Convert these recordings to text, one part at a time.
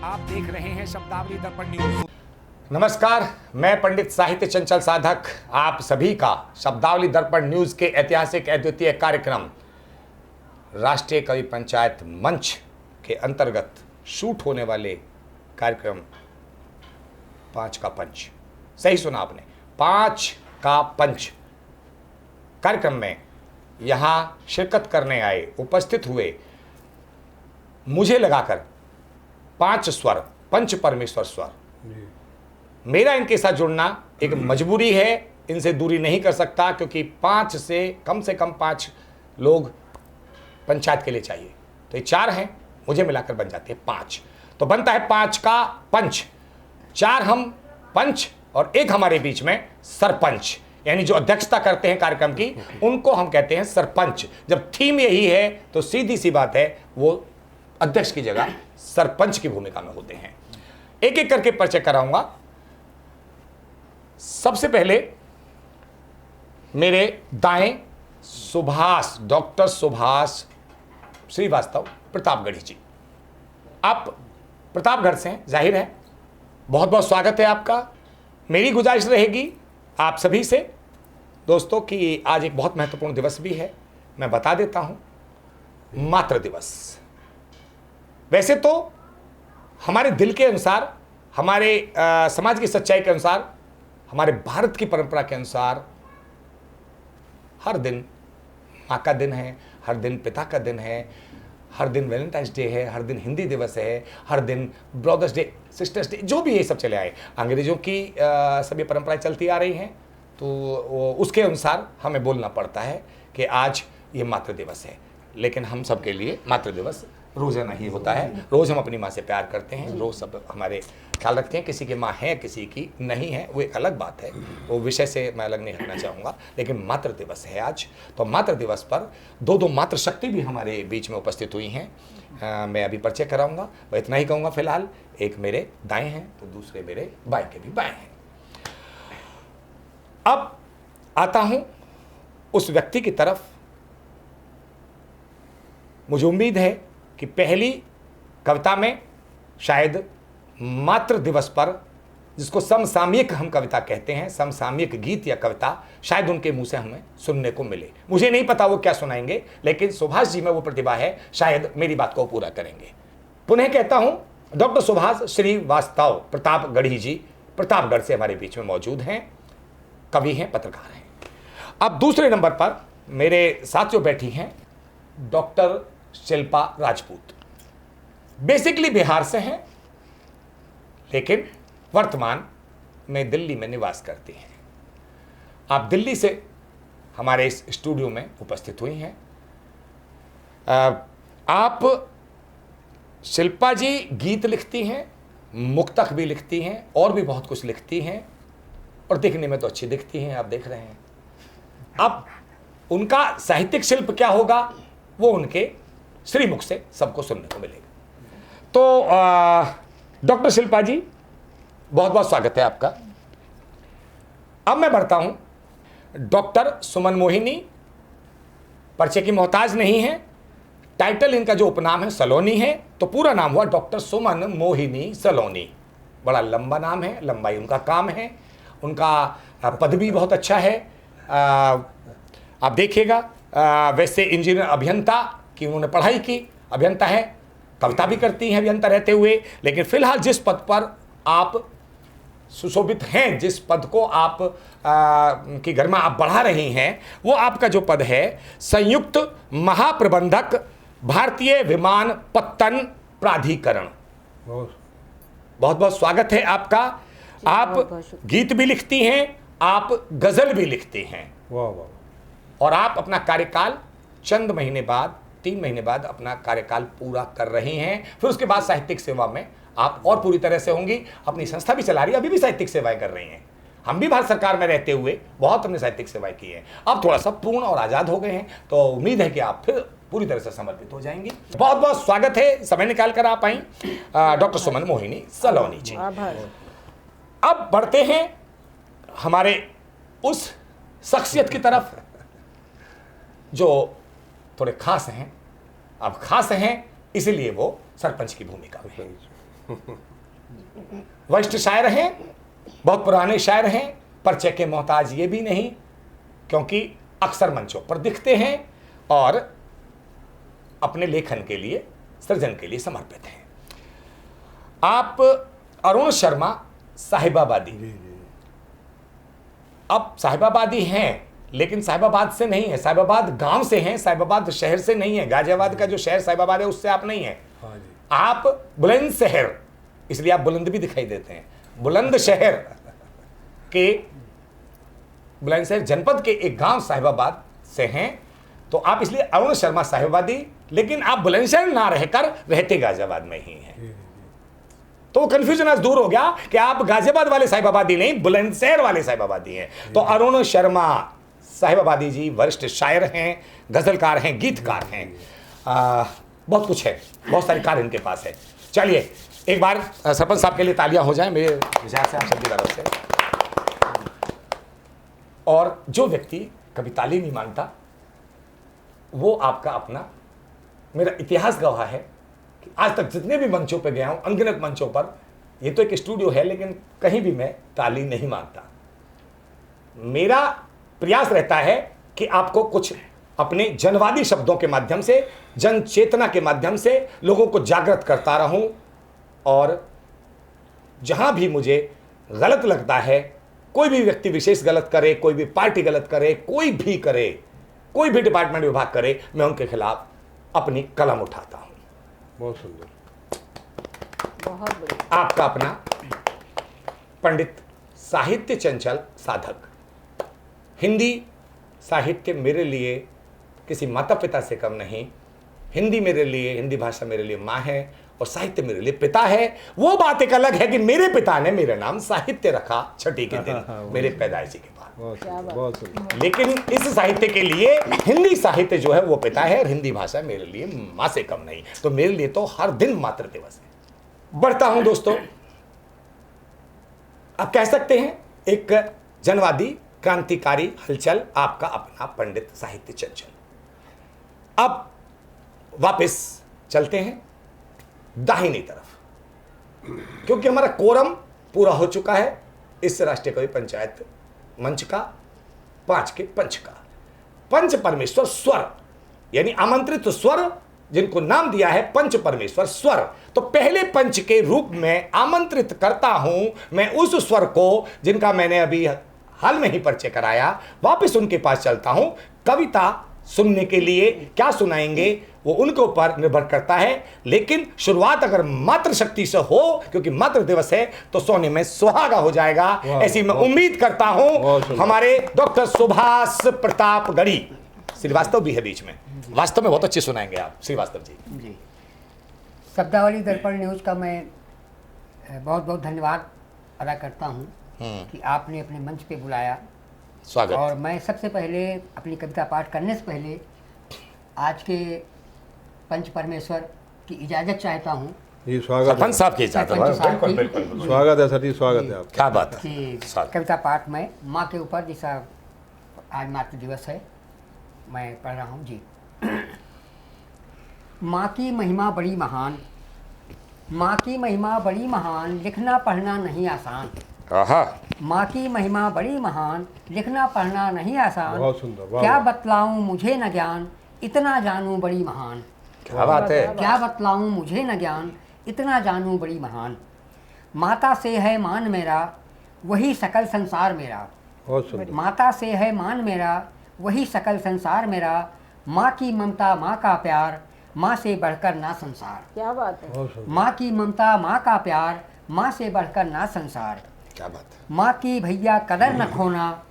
आप देख रहे हैं शब्दावली दर्पण न्यूज। नमस्कार, मैं पंडित साहित्य चंचल साधक आप सभी का शब्दावली दर्पण न्यूज के ऐतिहासिक अद्वितीय कार्यक्रम राष्ट्रीय कवि पंचायत मंच के अंतर्गत शूट होने वाले कार्यक्रम 5 का पंच, सही सुना आपने, 5 का पंच कार्यक्रम में यहाँ शिरकत करने आए, उपस्थित हुए, मुझे लगाकर 5 स्वर, पंच परमेश्वर स्वर। मेरा इनके साथ जुड़ना एक मजबूरी है, इनसे दूरी नहीं कर सकता, क्योंकि 5 से कम 5 लोग पंचायत के लिए चाहिए। तो ये 4 हैं, मुझे मिलाकर बन जाते हैं 5, तो बनता है 5 का पंच। 4 हम पंच और 1 हमारे बीच में सरपंच, यानी जो अध्यक्षता करते हैं कार्यक्रम की, उनको हम कहते हैं सरपंच। जब थीम यही है तो सीधी सी बात है, वो अध्यक्ष की जगह सरपंच की भूमिका में होते हैं। एक एक करके परिचय कराऊंगा। सबसे पहले मेरे दाएं सुभाष, डॉक्टर सुभाष श्रीवास्तव प्रतापगढ़ी जी। आप प्रतापगढ़ से हैं, जाहिर है, बहुत बहुत स्वागत है आपका। मेरी गुजारिश रहेगी आप सभी से दोस्तों कि आज एक बहुत महत्वपूर्ण दिवस भी है, मैं बता देता हूं, मातृ दिवस। वैसे तो हमारे दिल के अनुसार, हमारे समाज की सच्चाई के अनुसार, हमारे भारत की परंपरा के अनुसार हर दिन माँ का दिन है, हर दिन पिता का दिन है, हर दिन वैलेंटाइंस डे है, हर दिन हिंदी दिवस है, हर दिन ब्रदर्स डे, सिस्टर्स डे, जो भी ये सब चले आए, अंग्रेजों की सभी परंपराएं चलती आ रही हैं, तो उसके अनुसार हमें बोलना पड़ता है कि आज ये मातृ दिवस है। लेकिन हम सब के लिए मातृ दिवस रोजाना ही होता है। रोज हम अपनी माँ से प्यार करते हैं, रोज सब हमारे ख्याल रखते हैं। किसी की माँ है, किसी की नहीं है, वो एक अलग बात है, वो विषय से मैं अलग नहीं हटना चाहूँगा। लेकिन मातृ दिवस है आज, तो मातृ दिवस पर 2 मातृशक्ति भी हमारे बीच में उपस्थित हुई हैं। मैं अभी परिचय कराऊंगा, वह इतना ही कहूँगा फिलहाल। एक मेरे दाएँ हैं तो दूसरे मेरे बाएँ के भी बाएँ हैं। अब आता हूँ उस व्यक्ति की तरफ, मुझे उम्मीद है कि पहली कविता में शायद मातृ दिवस पर, जिसको समसामयिक हम कविता कहते हैं, समसामयिक गीत या कविता, शायद उनके मुंह से हमें सुनने को मिले। मुझे नहीं पता वो क्या सुनाएंगे, लेकिन सुभाष जी में वो प्रतिभा है, शायद मेरी बात को पूरा करेंगे। पुनः कहता हूं, डॉक्टर सुभाष श्रीवास्तव प्रतापगढ़ी जी प्रतापगढ़ से हमारे बीच में मौजूद हैं, कवि हैं, पत्रकार हैं। अब दूसरे नंबर पर मेरे साथ जो बैठी हैं डॉक्टर शिल्पा राजपूत, बेसिकली बिहार से हैं, लेकिन वर्तमान में दिल्ली में निवास करती हैं। आप दिल्ली से हमारे इस स्टूडियो में उपस्थित हुई हैं। आप शिल्पा जी गीत लिखती हैं, मुक्तक भी लिखती हैं, और भी बहुत कुछ लिखती हैं, और दिखने में तो अच्छी दिखती हैं, आप देख रहे हैं। अब उनका साहित्यिक शिल्प क्या होगा, वो उनके श्रीमुख से सबको सुनने को मिलेगा। तो डॉक्टर शिल्पा जी, बहुत बहुत स्वागत है आपका। अब मैं बढ़ता हूं डॉक्टर सुमन मोहिनी, परिचय की मोहताज नहीं है। टाइटल इनका जो उपनाम है सलोनी है, तो पूरा नाम हुआ डॉक्टर सुमन मोहिनी सलोनी। बड़ा लंबा नाम है, लंबाई उनका काम है, उनका पद भी बहुत अच्छा है। आप देखिएगा, वैसे इंजीनियर अभियंता की उन्होंने पढ़ाई की, अभियंता है, कविता भी करती हैं अभियंता रहते हुए, लेकिन फिलहाल जिस पद पर आप सुशोभित हैं, जिस पद को आप की गरिमा आप बढ़ा रही हैं, वो आपका जो पद है संयुक्त महाप्रबंधक भारतीय विमानपत्तन प्राधिकरण। बहुत बहुत स्वागत है आपका। आप गीत भी लिखती हैं, आप गजल भी लिखती हैं, और आप अपना कार्यकाल चंद महीने बाद, 3 महीने बाद अपना कार्यकाल पूरा कर रही हैं। फिर उसके बाद साहित्यिक सेवा में आप और पूरी तरह से होंगी। अपनी संस्था भी चला रही है, अभी भी साहित्यिक सेवाएं कर रही हैं। हम भी भारत सरकार में रहते हुए बहुत हमने साहित्यिक सेवाएं की है। अब थोड़ा सा पूर्ण और आज़ाद हो गए हैं, तो उम्मीद है कि आप फिर पूरी तरह से समर्पित हो जाएंगी। बहुत बहुत स्वागत है, समय निकाल कर आप आई डॉक्टर सुमन मोहिनी सलोनी जी। अब बढ़ते हैं हमारे उस शख्सियत की तरफ जो थोड़े खास हैं। अब खास हैं इसलिए वो सरपंच की भूमिका में है। वरिष्ठ शायर हैं, बहुत पुराने शायर हैं, परिचय के मोहताज ये भी नहीं, क्योंकि अक्सर मंचों पर दिखते हैं और अपने लेखन के लिए, सृजन के लिए समर्पित हैं। आप अरुण शर्मा साहिबाबादी। अब साहिबाबादी हैं, लेकिन साहिबाबाद से नहीं है, साहिबाबाद गांव से हैं, साहिबाबाद शहर से नहीं है। गाजियाबाद का जो शहर साहिबाबाद है उससे आप नहीं हैं। हाँ जी। आप बुलंदशहर, इसलिए आप बुलंद भी दिखाई देते हैं, बुलंदशहर के, बुलंदशहर जनपद के एक गांव साहिबाबाद से हैं। तो आप इसलिए अरुण शर्मा साहिबाबादी, लेकिन आप बुलंदशहर ना रहकर रहते गाजियाबाद में ही हैं। तो कंफ्यूजन आज दूर हो गया कि आप गाजियाबाद वाले साहिबाबादी नहीं, बुलंदशहर वाले साहिबाबादी हैं। तो अरुण शर्मा साहिबाबादी जी वरिष्ठ शायर हैं, गजलकार हैं, गीतकार हैं, बहुत कुछ है, बहुत सारे कार्य इनके पास है। चलिए एक बार सरपंच साहब के लिए तालियां हो जाएं मेरे विचार से, आप सभी तरफ से। और जो व्यक्ति कभी ताली नहीं मानता वो आपका अपना, मेरा इतिहास गवाह है कि आज तक जितने भी मंचों पे गया हूं, अनगिनत मंचों पर, ये तो एक स्टूडियो है लेकिन कहीं भी मैं ताली नहीं मानता। मेरा प्रयास रहता है कि आपको कुछ अपने जनवादी शब्दों के माध्यम से, जन चेतना के माध्यम से लोगों को जागृत करता रहूं। और जहां भी मुझे गलत लगता है, कोई भी व्यक्ति विशेष गलत करे, कोई भी पार्टी गलत करे, कोई भी करे, कोई भी डिपार्टमेंट विभाग करे, मैं उनके खिलाफ अपनी कलम उठाता हूं। बहुत सुंदर, बहुत बढ़िया। आपका अपना पंडित साहित्य चंचल साधक। हिंदी साहित्य मेरे लिए किसी माता पिता से कम नहीं। हिंदी मेरे लिए, हिंदी भाषा मेरे लिए माँ है और साहित्य मेरे लिए पिता है। वो बात एक अलग है कि मेरे पिता ने मेरा नाम साहित्य रखा छठी के दिन, मेरे पैदाइशी के बाद। बहुत सुंदर। लेकिन इस साहित्य के लिए हिंदी साहित्य जो है वो पिता है और हिंदी भाषा मेरे लिए माँ से कम नहीं। तो मेरे लिए तो हर दिन मातृ दिवस है। बढ़ता हूं दोस्तों, आप कह सकते हैं एक जनवादी क्रांतिकारी हलचल, आपका अपना पंडित साहित्य चंचल। अब वापस चलते हैं दाहिनी तरफ, क्योंकि हमारा कोरम पूरा हो चुका है इस राष्ट्रीय कवि पंचायत मंच का, 5 के पंच का। पंच परमेश्वर स्वर, यानी आमंत्रित स्वर, जिनको नाम दिया है पंच परमेश्वर स्वर। तो पहले पंच के रूप में आमंत्रित करता हूं मैं उस स्वर को, जिनका मैंने अभी हाल में ही परिचय कराया। वापस उनके पास चलता हूं। कविता सुनने के लिए क्या सुनाएंगे वो उनके ऊपर निर्भर करता है, लेकिन शुरुआत अगर मातृशक्ति से हो, क्योंकि मातृ दिवस है, तो सोने में सुहागा हो जाएगा, ऐसी मैं उम्मीद करता हूं। हमारे डॉक्टर सुभाष प्रताप गढ़ी, श्रीवास्तव भी है बीच में, वास्तव में बहुत अच्छे सुनाएंगे आप श्रीवास्तव जी। जी, शब्दावली दर्पण न्यूज़ का मैं बहुत बहुत धन्यवाद अदा करता हूं कि आपने अपने मंच पे बुलाया। स्वागत। और मैं सबसे पहले अपनी कविता पाठ करने से पहले आज के पंच परमेश्वर की इजाज़त चाहता हूँ जी। स्वागत सरपंच साहब की इजाजत। सरपंच साहब की। बिल्कुल। स्वागत है सर जी, स्वागत है आपका। क्या बात है। कि स्वागत। कविता पाठ में माँ के ऊपर, जैसा आज मातृ दिवस है, मैं पढ़ रहा हूँ जी। माँ की महिमा बड़ी महान, माँ की महिमा बड़ी महान, लिखना पढ़ना नहीं आसान। आहा, माँ की महिमा बड़ी महान, लिखना पढ़ना नहीं आसान। बहुत सुंदर, वाह, क्या वाह। बतलाऊं मुझे न ज्ञान, इतना जानूं बड़ी महान। क्या बात है। क्या बतलाऊं मुझे न ज्ञान, इतना जानूं बड़ी महान। माता से है मान मेरा, वही सकल संसार मेरा। बहुत सुंदर। माता से है मान मेरा, वही सकल संसार मेरा। माँ की ममता, माँ का प्यार, माँ से बढ़कर ना संसार। क्या बात है। बहुत सुंदर। माँ की ममता, माँ का प्यार, माँ से बढ़कर ना संसार। क्या बात है। माँ की भैया कदर न खोना,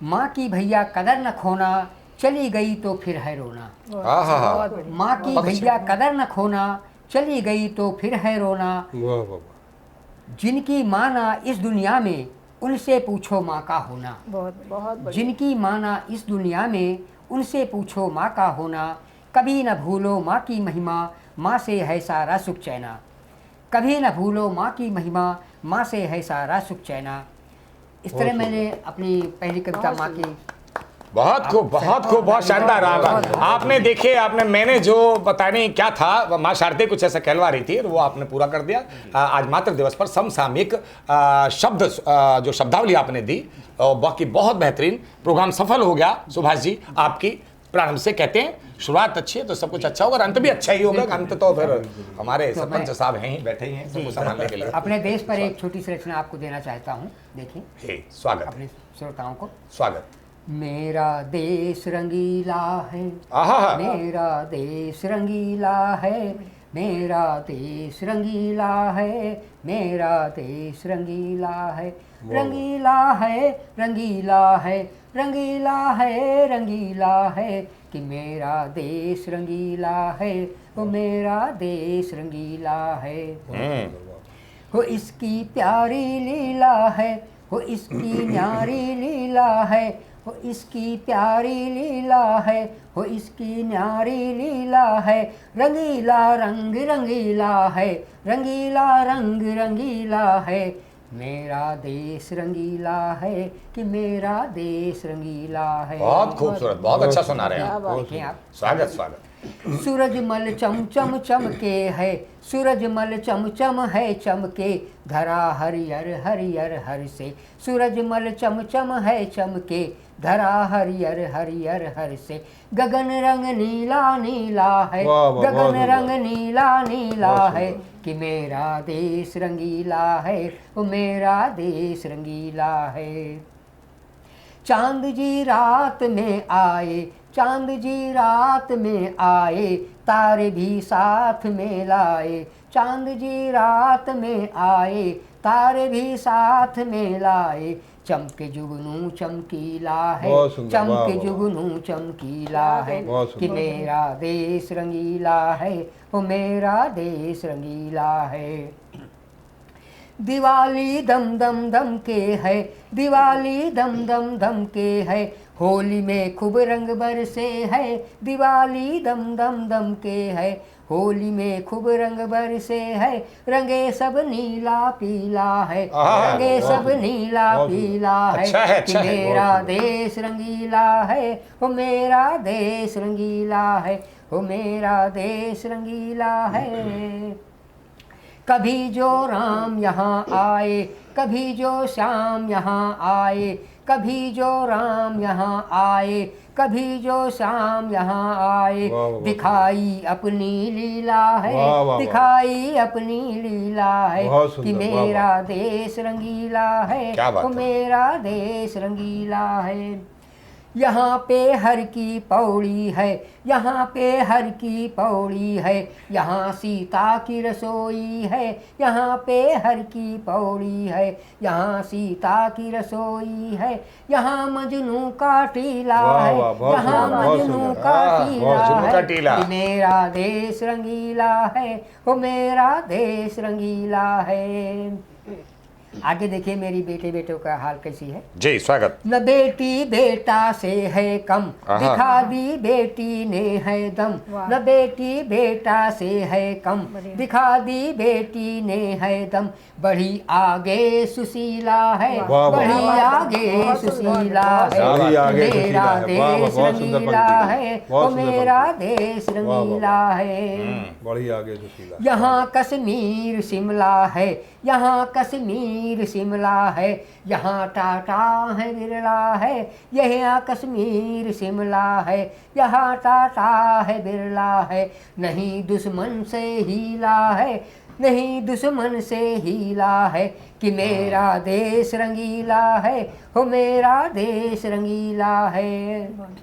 माँ की भैया कदर न खोना, चली गई तो फिर है रोना। आहा, बहुत बढ़िया। माँ की भैया कदर न खोना, चली गई तो फिर है रोना। वाह वाह वाह। जिनकी माँ ना इस दुनिया में, उनसे पूछो माँ का होना। बहुत बढ़िया। जिनकी माँ ना इस दुनिया में, उनसे पूछो माँ का होना। कभी न भूलो माँ की महिमा, माँ से है सारा सुख चैना। कभी न भूलो माँ की महिमा, माँ से है सारा सुख चैना। इस तरह मैंने अपनी पहली कविता माँ की बहुत खूब, बहुत खूब, बहुत शानदार। आपने देखिए, मैंने जो बताने क्या था, माँ शारदे कुछ ऐसा कहलवा रही थी, वो आपने पूरा कर दिया। आज मातृ दिवस पर समसामयिक शब्द, जो शब्दावली आपने दी, बाकी बहुत बेहतरीन। प्रोग्राम सफल हो गया सुभाष जी आपकी। प्रारंभ से कहते हैं शुरुआत अच्छी है तो सब कुछ अच्छा होगा, और अंत भी अच्छा ही होगा। अंत तो फिर हमारे सरपंच साहब हैं ही, बैठे ही हैं सबको संभालने के लिए। अपने देश पर एक छोटी सी रचना आपको देना चाहता हूँ, देखिए। स्वागत अपने श्रोताओं को स्वागत। मेरा देश रंगीला है, आहा, मेरा देश रंगीला है, मेरा देश रंगीला है, मेरा देश रंगीला है, रंगीला है, रंगीला है, रंगीला है, रंगीला है, कि मेरा देश रंगीला है, वो मेरा देश रंगीला है। हो इसकी प्यारी लीला है, हो इसकी न्यारी लीला है, हो इसकी प्यारी लीला है, हो इसकी न्यारी लीला है, रंगीला रंग रंगीला है, रंगीला रंग रंगीला है, मेरा देश रंगीला है, कि मेरा देश रंगीला है। बहुत खूबसूरत, बहुत अच्छा सुना रहे हैं आप। देखिए आप, स्वागत स्वागत। सूरजमल चमचम चमके है, सूरजमल चमचम है चमके, धरा हरियर हरियर हर से, सूरजमल चमचम है चमके, धरा हरियर हरियर हर से, गगन रंग नीला नीला है, गगन रंग नीला नीला है, कि मेरा देश रंगीला है, वो मेरा देश रंगीला है। चांद जी रात में आए, चांद जी रात में आए, तारे भी साथ में लाए, चांद जी रात में आए, तारे भी साथ में लाए, चमके जुगनू चमकीला है, चमके जुगनू चमकीला है, कि मेरा देश रंगीला है, वो मेरा देश रंगीला है। दिवाली दम दम दम के है, दिवाली दम दम दम के है, होली में खूब रंग बरसे है, दिवाली दम दम दम के है, होली में खूब रंग बरसे है, रंगे सब नीला पीला है, रंगे सब नीला पीला है, कि मेरा देश रंगीला है, वो मेरा देश रंगीला है, वो मेरा देश रंगीला है। कभी जो राम यहाँ आए, कभी जो श्याम यहाँ आए, कभी जो राम यहाँ आए, कभी जो श्याम यहाँ आए, दिखाई अपनी लीला है, दिखाई अपनी लीला है, कि मेरा देश रंगीला है, वो मेरा देश रंगीला है। यहाँ पे हर की पौड़ी है, यहाँ पे हर की पौड़ी है, यहाँ सीता की रसोई है, यहाँ पे हर की पौड़ी है, यहाँ सीता की रसोई है, यहाँ मजनू का टीला है, यहाँ मजनू का टीला है, मेरा देश रंगीला है, वो मेरा देश रंगीला है। आगे देखिए मेरी बेटे बेटों का हाल कैसी है जी। स्वागत। न बेटी बेटा से है कम, दिखा दी बेटी ने है दम, न बेटी बेटा से है कम, दिखा दी बेटी ने है दम, बढ़ी आगे सुशीला है, बढ़ी आगे सुशीला है, मेरा देश रंगीला है, वो मेरा देश रंगीला है। बढ़ी आगे सुशीला। यहाँ कश्मीर शिमला है, यहाँ कश्मीर शिमला है, यहाँ टाटा है बिरला है, यहाँ कश्मीर शिमला है, यहाँ टाटा है बिरला है, नहीं दुश्मन से हीला है, नहीं दुश्मन से हीला है, कि मेरा देश रंगीला है, हो मेरा देश रंगीला है।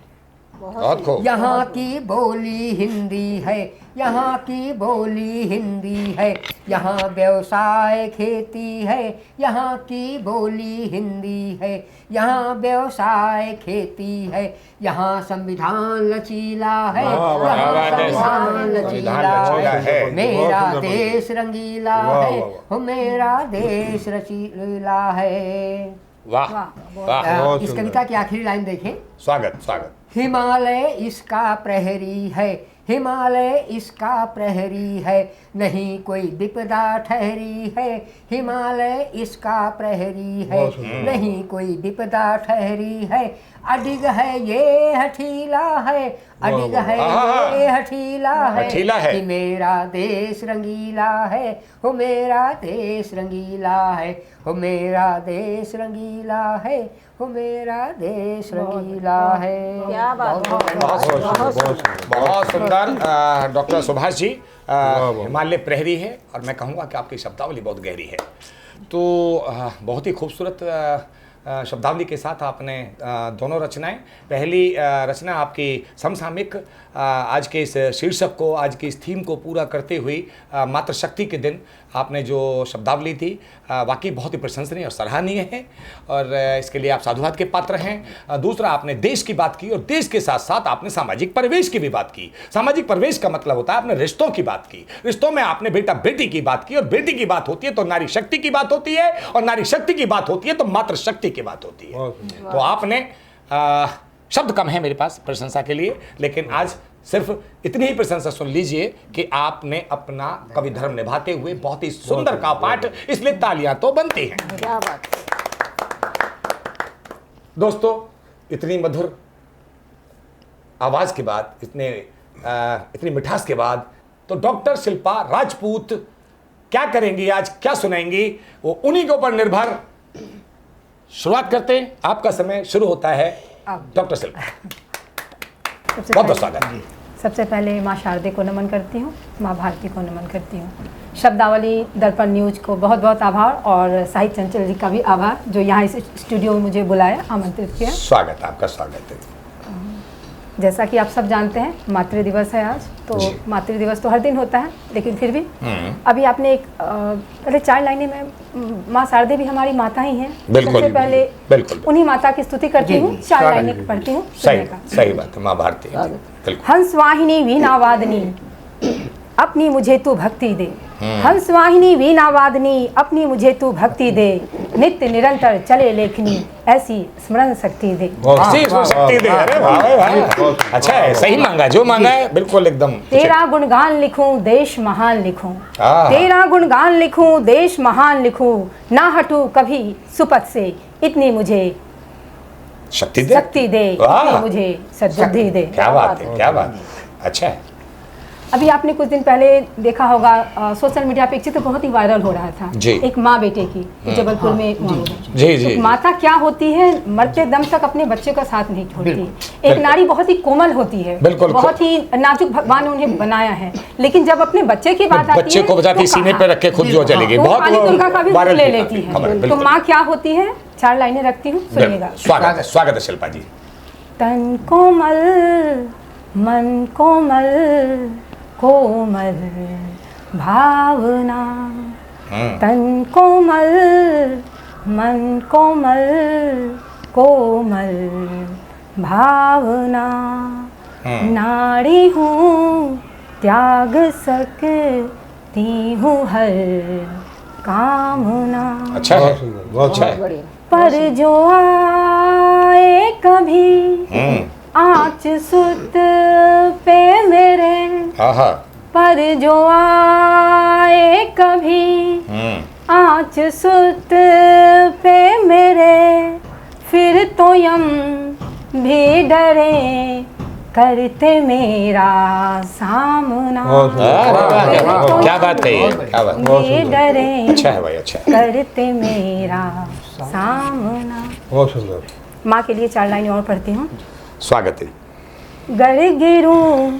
यहाँ की बोली हिंदी है, यहाँ की बोली हिंदी है, यहाँ व्यवसाय खेती है, यहाँ की बोली हिंदी है, यहाँ व्यवसाय खेती है, यहाँ संविधान लचीला है, यहाँ संविधान लचीला है, मेरा देश रंगीला है, हो मेरा देश रचीला है। वाह वाह। इस कविता की आखिरी लाइन देखें। स्वागत स्वागत। हिमालय इसका प्रहरी है, हिमालय इसका प्रहरी है, नहीं कोई विपदा ठहरी है, हिमालय इसका प्रहरी है, नहीं कोई विपदा ठहरी है, अडिग है ये हठीला है, अडिग है ये हठीला हठीला है। कि मेरा देश रंगीला है, हो मेरा देश रंगीला है, हो मेरा देश रंगीला है, हो मेरा देश रंगीला है। क्या बात है। बहुत सुंदर डॉक्टर सुभाष जी, वाह। हिमालय प्रहरी है और मैं कहूँगा कि आपकी शब्दावली बहुत गहरी है। तो बहुत ही खूबसूरत शब्दावली के साथ आपने दोनों रचनाएं, पहली रचना आपकी समसामयिक आज के इस शीर्षक को, आज की इस थीम को पूरा करते हुए मातृशक्ति के दिन आपने जो शब्दावली दी, वाकई बहुत ही प्रशंसनीय और सराहनीय है और इसके लिए आप साधुवाद के पात्र हैं। दूसरा, आपने देश की बात की और देश के साथ साथ आपने सामाजिक परिवेश की भी बात की। सामाजिक परिवेश का मतलब होता है आपने रिश्तों की बात की, रिश्तों में आपने बेटा बेटी की बात की और बेटी की बात होती है तो नारी शक्ति की बात होती है और नारी शक्ति की बात होती है तो मातृशक्ति की बात होती है। तो आपने शब्द कम है मेरे पास प्रशंसा के लिए, लेकिन आज सिर्फ इतनी ही प्रशंसा सुन लीजिए कि आपने अपना कवि धर्म निभाते हुए बहुत ही सुंदर का पाठ, इसलिए तालियां तो बनती हैं। क्या बात है। दोस्तों, इतनी मधुर आवाज के बाद, इतनी मिठास के बाद, तो डॉक्टर शिल्पा राजपूत क्या करेंगी आज, क्या सुनाएंगी, वो उन्हीं के ऊपर निर्भर। शुरुआत करते हैं, आपका समय शुरू होता है डॉक्टर शिल्पा। बहुत बहुत स्वागत है। सबसे पहले माँ शारदे को नमन करती हूँ, माँ भारती को नमन करती हूँ, शब्दावली दर्पण न्यूज़ को बहुत बहुत आभार और साहित्य चंचल जी का भी आभार जो यहाँ इस स्टूडियो में मुझे बुलाया, आमंत्रित किया। स्वागत, आपका स्वागत है। जैसा कि आप सब जानते हैं मातृ दिवस है आज, तो मातृ दिवस तो हर दिन होता है, लेकिन फिर भी अभी आपने एक पहले 4 लाइनें में माँ शारदे भी हमारी माता ही हैं। बिल्कुल, सबसे पहले बिल्कुल। उन्हीं माता की स्तुति करती हूँ, 4 लाइनें पढ़ती हूँ। सही बात है, माँ भारती। बिल्कुल। हंस वाहिनी वीणा वादनी अपनी मुझे तू भक्ति दे, हंस वाहिनी वीणा वादनी अपनी मुझे तू भक्ति दे, नित्य निरंतर चले लेखनी ऐसी स्मरण शक्ति दे। शक्ति दे। अरे वाह वाह, अच्छा है, सही मांगा, जो मांगा है बिल्कुल एकदम। तेरा गुणगान लिखूं देश महान लिखूं, तेरा गुणगान लिखूं देश महान लिखूं, ना हटूं कभी सुपथ से, इतनी मुझे शक्ति दे, इतनी मुझे सद्बुद्धि दे। क्या बात है, क्या बात है। अच्छा है। अभी आपने कुछ दिन पहले देखा होगा सोशल मीडिया पे एक चित्र बहुत ही वायरल हो रहा था, एक माँ बेटे की, जबलपुर में। जी। तो माता क्या होती है, मरते दम तक अपने बच्चे का साथ नहीं छोड़ती। एक नारी बहुत ही कोमल होती है, बहुत ही नाजुक भगवान ने उन्हें बनाया है, लेकिन जब अपने बच्चे की बात आती है, बच्चे को बजाती सीने पे रख के खुद जो चलेगी, बहुत दुर्गा का भी रूप ले लेती है। तो माँ क्या होती है, 4 लाइनें रखती हूँ, सुनिएगा। स्वागत है शिल्पा जी। तन कोमल मन कोमल कोमल भावना, तन कोमल मन कोमल कोमल भावना, नारी हूँ त्याग सकती हूँ हर कामना। अच्छा है, बहुत अच्छा है। पर जो आए कभी आँच सुत पे मेरे, पर जो आए कभी आँच सुत पे मेरे, फिर तो यम भी डरे करते मेरा सामना। क्या बात है, क्या बात भी डरे, अच्छा है भाई, अच्छा करते मेरा सामना। बहुत सुंदर। माँ के लिए 4 लाइनें और पढ़ती हूँ। स्वागत है। गर गिरूं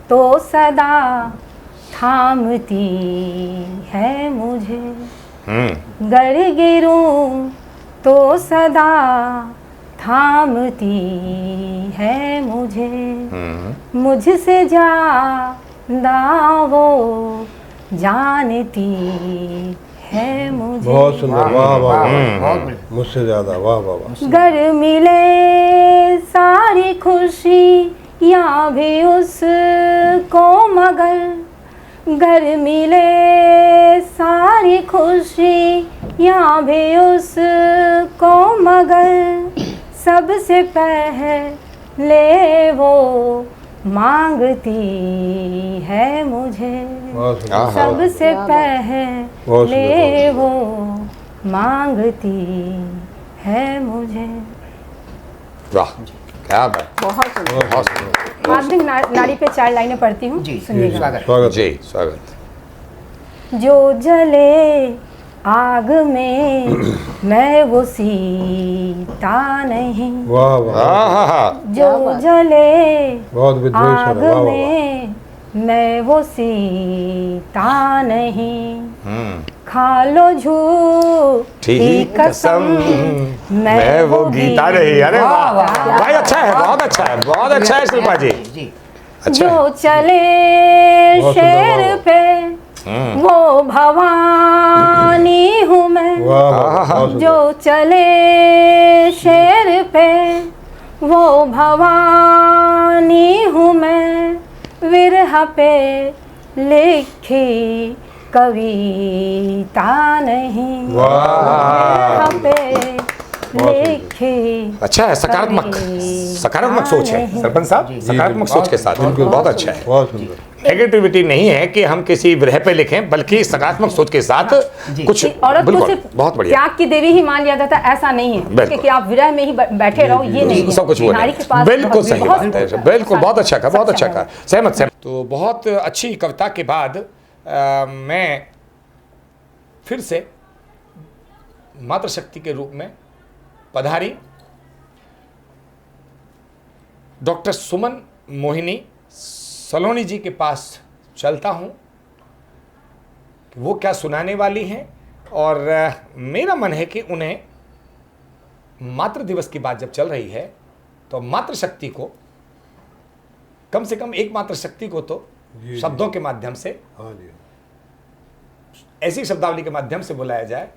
तो सदा थामती है मुझे, गर गिरूं तो सदा थामती है मुझे, मुझसे ज्यादा वो जानती है मुझे। बहुत सुंदर, वाह वाह, मुझसे ज्यादा, वाह वाह। गर मिले सारी खुशी या भी उसको मगर, घर मिले सारी खुशी या भी उसको मगर, सबसे पहले वो मांगती है मुझे, सबसे पहले वो मांगती है मुझे। वाह, क्या बात, बहुत सुंदर। बहुत सुंदर। आधुनिक नाड़ी पे 4 लाइनें पढ़ती हूँ, जी सुनिएगा। स्वागत। स्वागत जी स्वागत। जो जले आग में मैं वो सीता नहीं, वाह वाह हाँ हाँ, जो जले बहुत विद्वेष हो आग रहा है, वाह वाह में मैं वो सीता नहीं, हम्म, खा लो झूठी कसम मैं वो गीता नहीं। अरे वाह वाह, भाई, अच्छा है, बहुत अच्छा है, बहुत अच्छा है शिल्पा जी, जी अच्छा जो है। चले बहुत सुंदर, शेर वाह। पे वो भवानी हूँ मैं, वाह वाह, बहुत सुंदर। जो चले शेर पे वो भवानी हूँ मैं, विरह पे लिखी कविता नहीं, वाह, विरह पे लिखी अच्छा है, सकारात्मक, सकारात्मक सोच है सरपंच साहब, सकारात्मक सोच के साथ, बहुत अच्छा है। बहुत सुंदर। नेगेटिविटी नहीं है कि हम किसी विरह पे लिखें, बल्कि सकारात्मक सोच के साथ कुछ, औरत को बिल्कुल सिर्फ बहुत बढ़िया। त्याग की देवी ही मान लिया जाता है, ऐसा नहीं है बिल्कुल। कि आप विरह में ही बैठे रहो, ये नहीं है। सब कुछ वो नारी नहीं, के पास बिल्कुल बहुत- सही बहुत- बात है, बिल्कुल बहुत अच्छा कहा, बहुत अच्छा सब कहा, सहमत सहमत। तो बहुत अच्छी कविता के बाद मैं फिर से मातृशक्ति के रूप में पधारी डॉक्टर सुमन मोहिनी सलोनी जी के पास चलता हूँ कि वो क्या सुनाने वाली हैं, और मेरा मन है कि उन्हें मातृ दिवस की बात जब चल रही है तो मातृशक्ति को, कम से कम एक मातृशक्ति को तो जी। शब्दों के माध्यम से, हाँ जी, ऐसी शब्दावली के माध्यम से बुलाया जाए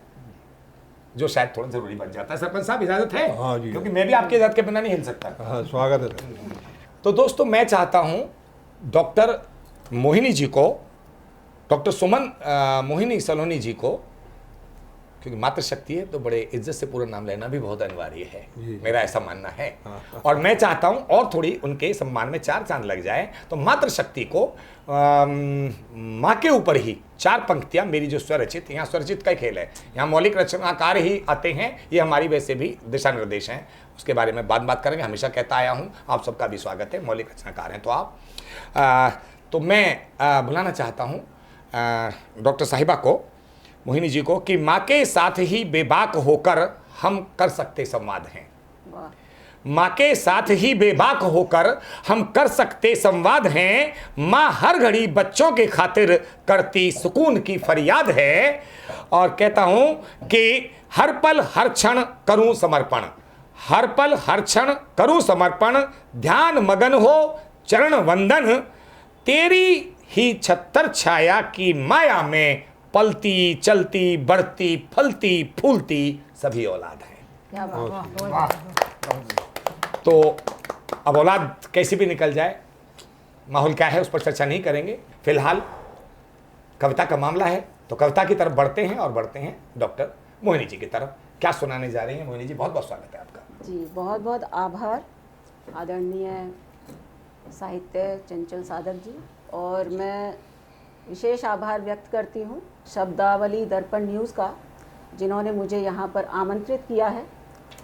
जो शायद थोड़ा जरूरी बन जाता है। सरपंच साहब इजाजत है? हाँ जी। क्योंकि मैं भी आपकी इजाजत के बिना नहीं हिल सकता। हाँ स्वागत है सर। तो दोस्तों, मैं चाहता हूं डॉक्टर मोहिनी जी को, डॉक्टर सुमन मोहिनी सलोनी जी को, क्योंकि मातृशक्ति है तो बड़े इज्जत से पूरा नाम लेना भी बहुत अनिवार्य है, मेरा ऐसा मानना है। और मैं चाहता हूं और थोड़ी उनके सम्मान में 4 चांद लग जाए, तो मातृशक्ति को माँ के ऊपर ही 4 पंक्तियां, मेरी जो स्वरचित, यहाँ स्वरचित का खेल है, यहाँ मौलिक रचनाकार ही आते हैं, ये हमारी वैसे भी दिशा निर्देश हैं, उसके बारे में बात करेंगे। हमेशा कहता आया हूँ, आप सबका भी स्वागत है, मौलिक रचनाकार हैं तो आप। तो मैं बुलाना चाहता हूँ डॉक्टर साहिबा को, मोहिनी जी को, कि माँ के साथ ही बेबाक होकर हम कर सकते संवाद हैं। माँ के साथ ही बेबाक होकर हम कर सकते संवाद हैं, माँ हर घड़ी बच्चों के खातिर करती सुकून की फरियाद है। और कहता हूँ कि हर पल हर क्षण करूँ समर्पण, हर पल हर क्षण करूँ समर्पण, ध्यान मगन हो चरण वंदन, तेरी ही छत्तर छाया की माया में पलती चलती बढ़ती फलती फूलती सभी औलाद हैं। क्या बात। तो अब औलाद कैसी भी निकल जाए, माहौल क्या है उस पर चर्चा नहीं करेंगे। फिलहाल कविता का मामला है तो कविता की तरफ बढ़ते हैं, और बढ़ते हैं डॉक्टर मोहिनी जी की तरफ। क्या सुनाने जा रही हैं मोहिनी जी? बहुत बहुत स्वागत है आपका। जी बहुत बहुत आभार आदरणीय साहित्य चंचल साधक जी, और मैं विशेष आभार व्यक्त करती हूँ शब्दावली दर्पण न्यूज़ का, जिन्होंने मुझे यहाँ पर आमंत्रित किया है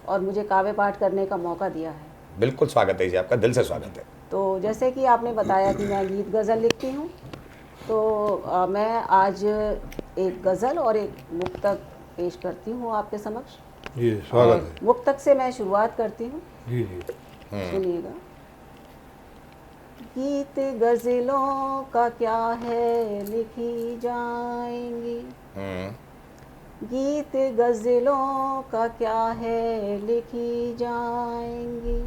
और मुझे काव्य पाठ करने का मौका दिया है। बिल्कुल स्वागत है जी आपका, दिल से स्वागत है। तो जैसे कि आपने बताया कि मैं गीत गज़ल लिखती हूँ, तो मैं आज एक गज़ल और एक मुक्तक पेश करती हूँ आपके समक्ष। जी स्वागत है। मुक्तक से मैं शुरुआत करती हूँ, जी जी सुनिएगा। गीत गज़लों का क्या है लिखी जाएंगी, गीत गज़लों का क्या है लिखी जाएंगी,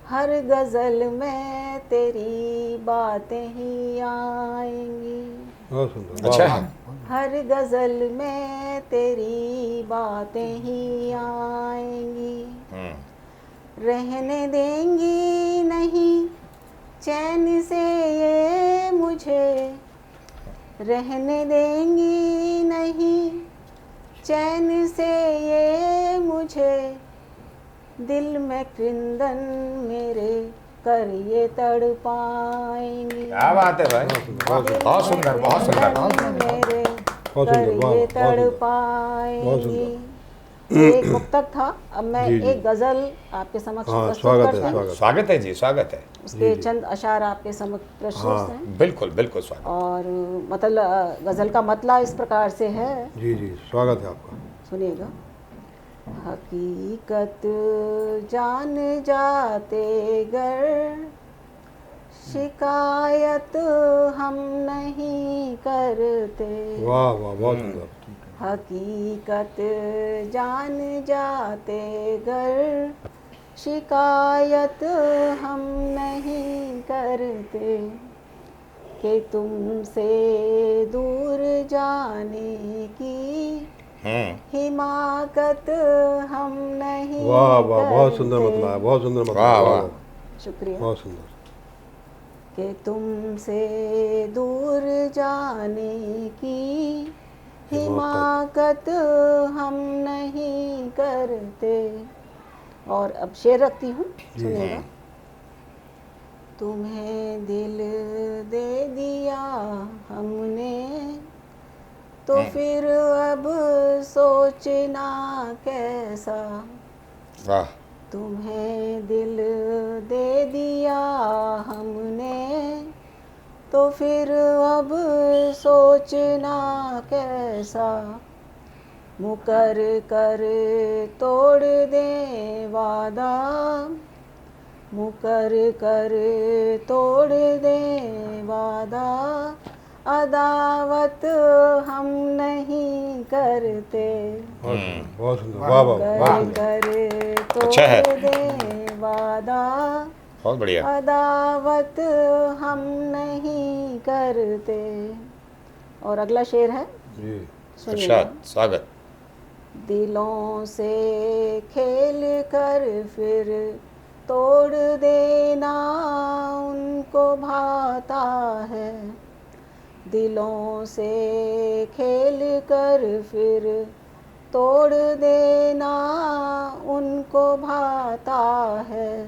हर गज़ल में तेरी बातें ही आएंगी, बहुत सुंदर। अच्छा वाह, है। हर गज़ल में तेरी बातें ही आएंगी, रहने देंगी नहीं चैन से ये मुझे, रहने देंगी नहीं चैन से ये मुझे, दिल में कृंदन मेरे कर ये तड़पाएंगी, क्या बात है भाई, बहुत सुंदर, बहुत सुंदर। मेरे बहुत कर सुंदर, वाह, ये बहुत सुंदर। तड़पाएंगी, एक मुक्तक था। अब मैं जी, जी। एक गजल आपके समक्ष हाँ, प्रस्तुत स्वागत है, करती हूँ। स्वागत। स्वागत है जी, स्वागत है। उसके चंद अशार आपके समक्ष प्रस्तुत हाँ। हैं। बिल्कुल बिल्कुल स्वागत। और मतलब गजल का मतला इस प्रकार से है, जी जी, स्वागत है आपका। सुनिएगा। हकीकत जान जाते गर शिकायत हम नहीं करते। वाह वाह, बहुत सुंदर। हकीकत जान जाते गर शिकायत हम नहीं करते, कि तुमसे दूर जाने की हिमाकत हम नहीं वाह वाह, बहुत सुंदर करते। मतलब है, बहुत सुंदर मतलब वाह, है, वाह। शुक्रिया। बहुत सुंदर। कि तुमसे दूर जाने की हिमाकत हम नहीं करते। और अब शेर रखती हूँ, सुनिएगा। तुम्हें दिल दे दिया हमने, तो फिर अब सोचना कैसा। वाह। तुम्हें दिल दे दिया हमने, तो फिर अब सोचना कैसा। मुकर कर तोड़ दे वादा, मुकर कर तोड़ दे वादा। अदावत हम नहीं करते। बहुत सुंदर, वाह वाह, बहुत कर सुंदर। कर अच्छा है। तोड़ दे वादा। बहुत बढ़िया। अदावत हम नहीं करते। और अगला शेर है, जी, सुनिएगा। इरशाद, स्वागत। दिलों से खेल कर फिर तोड़ देना उनको भाता है। दिलों से खेल कर फिर तोड़ देना उनको भाता है।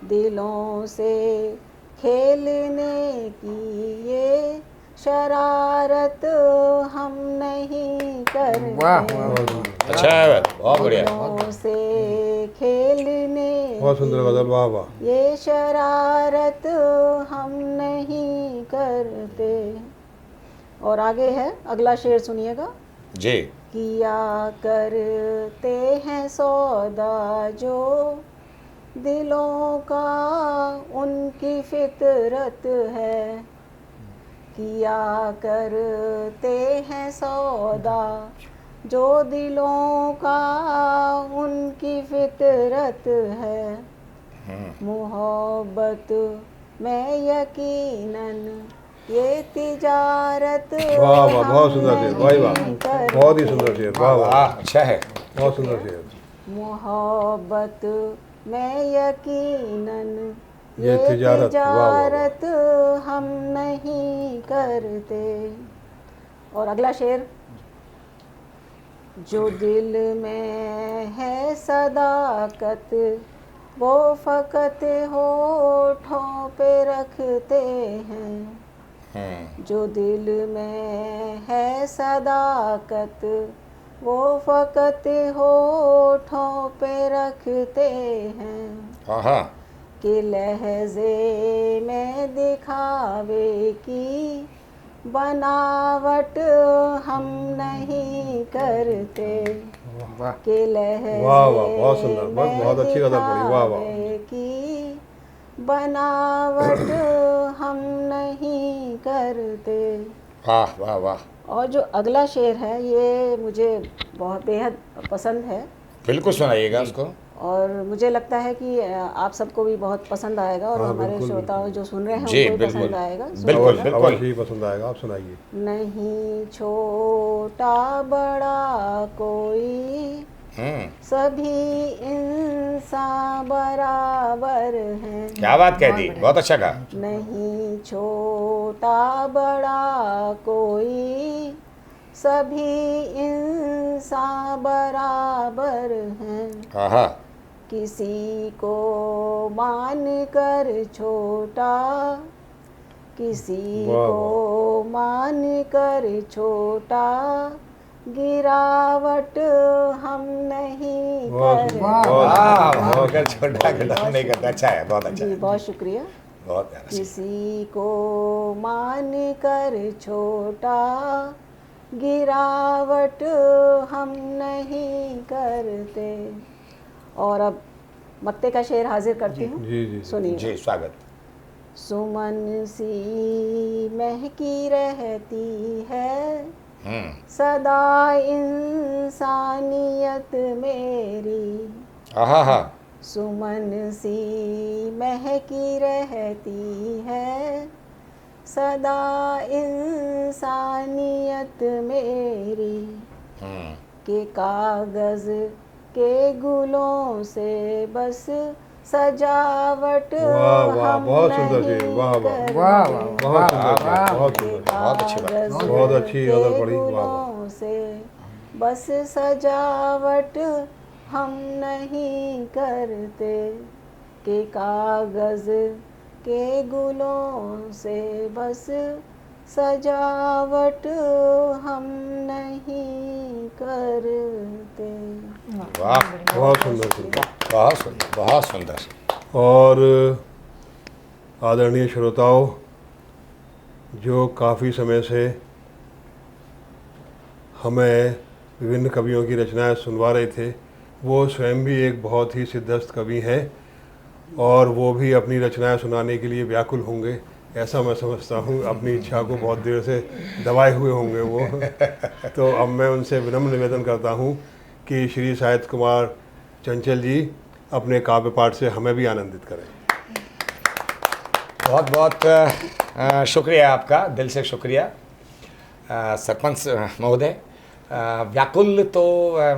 दिलों से खेलने की ये शरारत हम नहीं करते। अच्छा है, बहुत बढ़िया। दिलों से खेलने बहुत सुंदर गजल, वाह वाह। की ये शरारत हम नहीं करते। और आगे है, अगला शेर सुनिएगा। जी। किया करते हैं सौदा जो दिलों का उनकी फितरत है। किया करते हैं सौदा जो दिलों का उनकी फितरत है। मोहब्बत में यकीनन ये तिजारत वाह वाह, बहुत सुंदर शेर, वाह वाह, हम नहीं बहुत ही सुंदर शेर, वाह वाह, वाह, अच्छा है। बहुत सुंदर शेर। मोहब्बत में यकीनन ये तिजारत, वाह वाह, वाह। तिजारत हम नहीं करते। और अगला शेर, जो दिल में है सदाकत वो फकत होठों पे रखते हैं। जो दिल में है सदाकत वो फकत होठों पे रखते हैं। हाँ। कि लहजे में दिखावे की बनावट हम नहीं करते। कि लहजे वाह वाह, बहुत सुंदर, में बहुत अच्छी गजल पड़ी, वाह वाह। दिखावे की बनावट हम नहीं करते। वाह वाह वाह। और जो अगला शेर है ये मुझे बहुत बेहद पसंद है, बिल्कुल सुनाइएगा उसको। और मुझे लगता है कि आप सबको भी बहुत पसंद आएगा, और हाँ, हमारे बिल्कुल, श्रोताओं जो सुन रहे हैं जी, उनको भी बिल्कुल। पसंद आएगा। बिल्कुल, सुनिएगा। बिल्कुल। अवश्य ही पसंद आएगा, आप सुनाइए। नहीं छोटा बड़ा कोई सभी इंसान बराबर हैं। क्या बात कह दी, बहुत अच्छा कहा। नहीं छोटा बड़ा कोई सभी इंसान बराबर हैं। हाँ। किसी को मान कर छोटा किसी वाह, को मान कर छोटा गिरावट हम नहीं बहुत कर वाह, मगर छोटा कदम नहीं करता। अच्छा है, बहुत अच्छा जी है, बहुत शुक्रिया। बहुत प्यारा। किसी को मान कर छोटा गिरावट हम नहीं करते। और अब मत्ते का शेर हाजिर करती हूँ, जी, जी। सुनिए। जी, स्वागत। सुमन सी महकी रहती है सदा इंसानियत मेरी। आहा, सुमन सी महकी रहती है सदा इंसानियत मेरी। के कागज के गुलों से बस सजावट वाह, वाह, हम बहुत सुंदर जी, नहीं वाह, वाह। करते। वाह, वाह, बहुत सुंदर जी, बहुत के सुंदर। बहुत अच्छी बात। कागज बहुत अच्छी के अदर पड़ी, वाह, वाह। गुलों से बस सजावट हम नहीं करते। के कागज के गुलों से बस सजावट हम नहीं करते। वाह, बहुत सुंदर जी। बहुत सुंदर, बहुत सुंदर। और आदरणीय श्रोताओं, जो काफ़ी समय से हमें विभिन्न कवियों की रचनाएं सुनवा रहे थे, वो स्वयं भी एक बहुत ही सिद्धस्त कवि हैं और वो भी अपनी रचनाएं सुनाने के लिए व्याकुल होंगे, ऐसा मैं समझता हूँ। अपनी इच्छा को बहुत देर से दबाए हुए होंगे वो। तो अब मैं उनसे विनम्र निवेदन करता हूँ कि श्री साहित्य कुमार चंचल जी अपने काव्य पाठ से हमें भी आनंदित करें। बहुत बहुत शुक्रिया आपका, दिल से शुक्रिया सरपंच महोदय। व्याकुल तो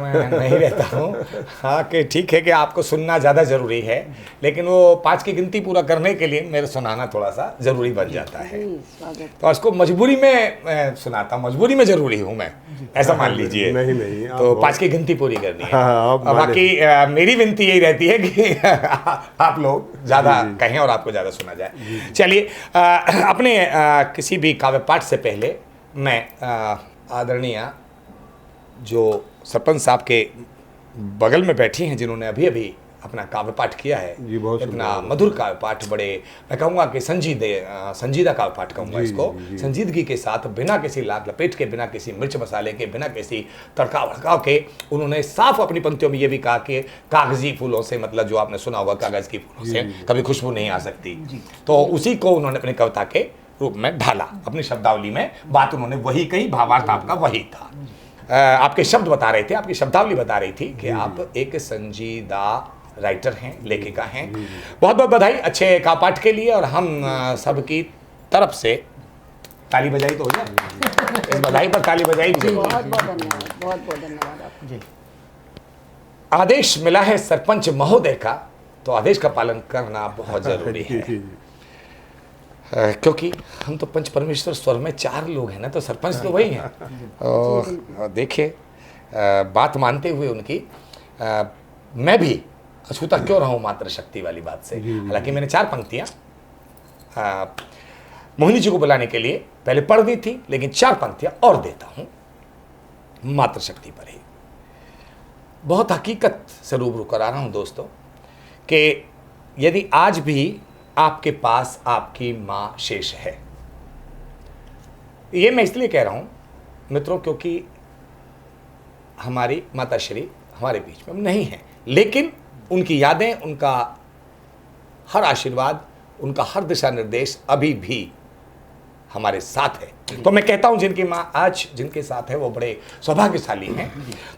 मैं नहीं रहता हूँ। हाँ कि ठीक है कि आपको सुनना ज़्यादा ज़रूरी है, लेकिन वो 5 की गिनती पूरा करने के लिए मेरे सुनाना थोड़ा सा ज़रूरी बन जाता है। जी, स्वागत। तो उसको मजबूरी में सुनाता हूँ, मजबूरी में ज़रूरी हूँ मैं, ऐसा मान लीजिए। नहीं, नहीं, आप तो बहुत- 5 की गिनती पूरी करनी है। हाँ, आप और माने। बाकी मेरी विनती यही रहती है कि आप लोग ज़्यादा कहें और आपको ज़्यादा सुना जाए। चलिए, अपने किसी भी काव्य पाठ से पहले मैं आदरणीय जो सरपंच साहब के बगल में बैठी हैं, जिन्होंने अभी अभी अपना काव्य पाठ किया है, जी, बहुत इतना सुंदर। मधुर काव्य पाठ, बड़े मैं कहूँगा कि संजीदा काव्य पाठ कहूँगा जी, इसको, जी, जी। संजीदगी के साथ, बिना किसी लाग लपेट के, बिना किसी मिर्च मसाले के, बिना किसी तड़का भड़काव के, उन्होंने साफ अपनी पंक्तियों में ये भी कहा कि कागजी फूलों से, मतलब जो आपने सुना होगा कागज की फूलों से कभी खुशबू नहीं आ सकती। तो उसी को उन्होंने अपनी कविता के रूप में ढाला, अपनी शब्दावली में बात उन्होंने वही कही, भावार्थ आपका वही था। आपके शब्द बता रहे थे, आपकी शब्दावली बता रही थी कि आप एक संजीदा राइटर हैं, लेखिका हैं। बहुत बहुत बधाई अच्छे का पाठ के लिए, और हम सबकी तरफ से ताली बजाई तो हो जाए, इस बधाई पर ताली बजाई भी जरूरी है। बहुत बहुत धन्यवाद, बहुत बहुत धन्यवाद आपको। आदेश मिला है सरपंच महोदय का, तो आदेश का पालन करना बहुत जरूरी जी, है। जी, जी। क्योंकि हम तो पंच परमेश्वर स्वर में 4 लोग हैं ना, तो सरपंच तो वही हैं। और देखिए, बात मानते हुए उनकी, मैं भी अछूता क्यों रहा हूँ मात्र शक्ति वाली बात से। हालांकि मैंने 4 पंक्तियाँ मोहिनी जी को बुलाने के लिए पहले पढ़ दी थी, लेकिन 4 पंक्तियाँ और देता हूँ मात्र शक्ति पर ही। बहुत हकीकत से रूबरू करा रहा हूँ दोस्तों, कि यदि आज भी आपके पास आपकी माँ शेष है, ये मैं इसलिए कह रहा हूँ मित्रों, क्योंकि हमारी माताश्री हमारे बीच में नहीं है, लेकिन उनकी यादें, उनका हर आशीर्वाद, उनका हर दिशा निर्देश अभी भी हमारे साथ है। तो मैं कहता हूं जिनकी माँ आज जिनके साथ है वो बड़े सौभाग्यशाली हैं।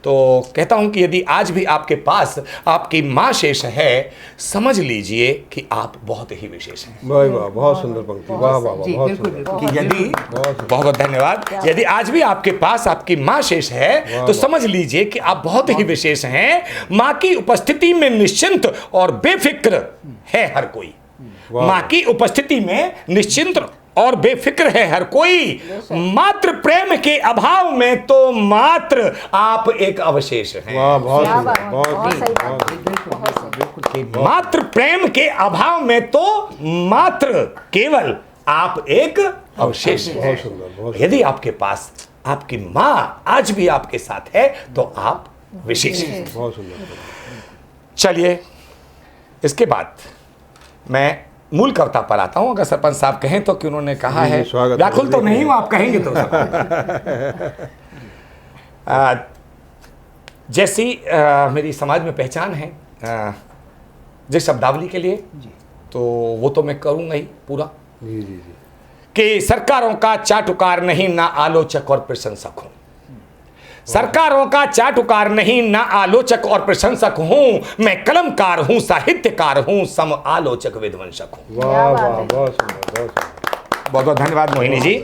तो कहता हूं कि यदि आज भी आपके पास आपकी माँ शेष है, समझ लीजिए कि आप बहुत ही विशेष हैं। वाह वाह, बहुत सुंदर पंक्ति, वाह वाह वाह, जी, बहुत बिल्कुल, सुंदर। कि यदि बहुत बहुत धन्यवाद, यदि आज भी आपके पास आपकी माँ शेष है, तो समझ लीजिए कि आप बहुत ही विशेष हैं। माँ की उपस्थिति में निश्चिंत और बेफिक्र है हर कोई। माँ की उपस्थिति में निश्चिंत और बेफिक्र है हर कोई। मात्र प्रेम के अभाव में तो मात्र आप एक अवशेष हैं। वाह, बहुत क्या सुंदर, बात, बहुत बहुत सुंदर, सही बहुत बात, सुंदर। बहुत सही। मात्र प्रेम के अभाव में तो मात्र केवल आप एक अवशेष बहुत हैं। सुंदर, बहुत यदि आपके पास आपकी माँ आज भी आपके साथ है तो आप विशेष हैं। बहुत सुंदर। चलिए इसके बाद मैं मूल कविता पर आता हूं, अगर सरपंच साहब कहें तो, कि उन्होंने कहा जी, है। स्वागत है। व्याकुल तो नहीं हूं, आप कहेंगे तो जैसी मेरी समाज में पहचान है जिस शब्दावली के लिए, तो वो तो मैं करूंगा ही पूरा, जी जी जी। कि सरकारों का चाटुकार नहीं, ना आलोचक और प्रशंसक हूं। सरकारों का चाटुकार नहीं, ना आलोचक और प्रशंसक हूं, मैं कलमकार हूं, साहित्यकार हूं, सम आलोचक विध्वंसक हूं। वाह वाह, बहुत सुंदर, बहुत सुंदर। बहुत बहुत धन्यवाद मोहिनी जी।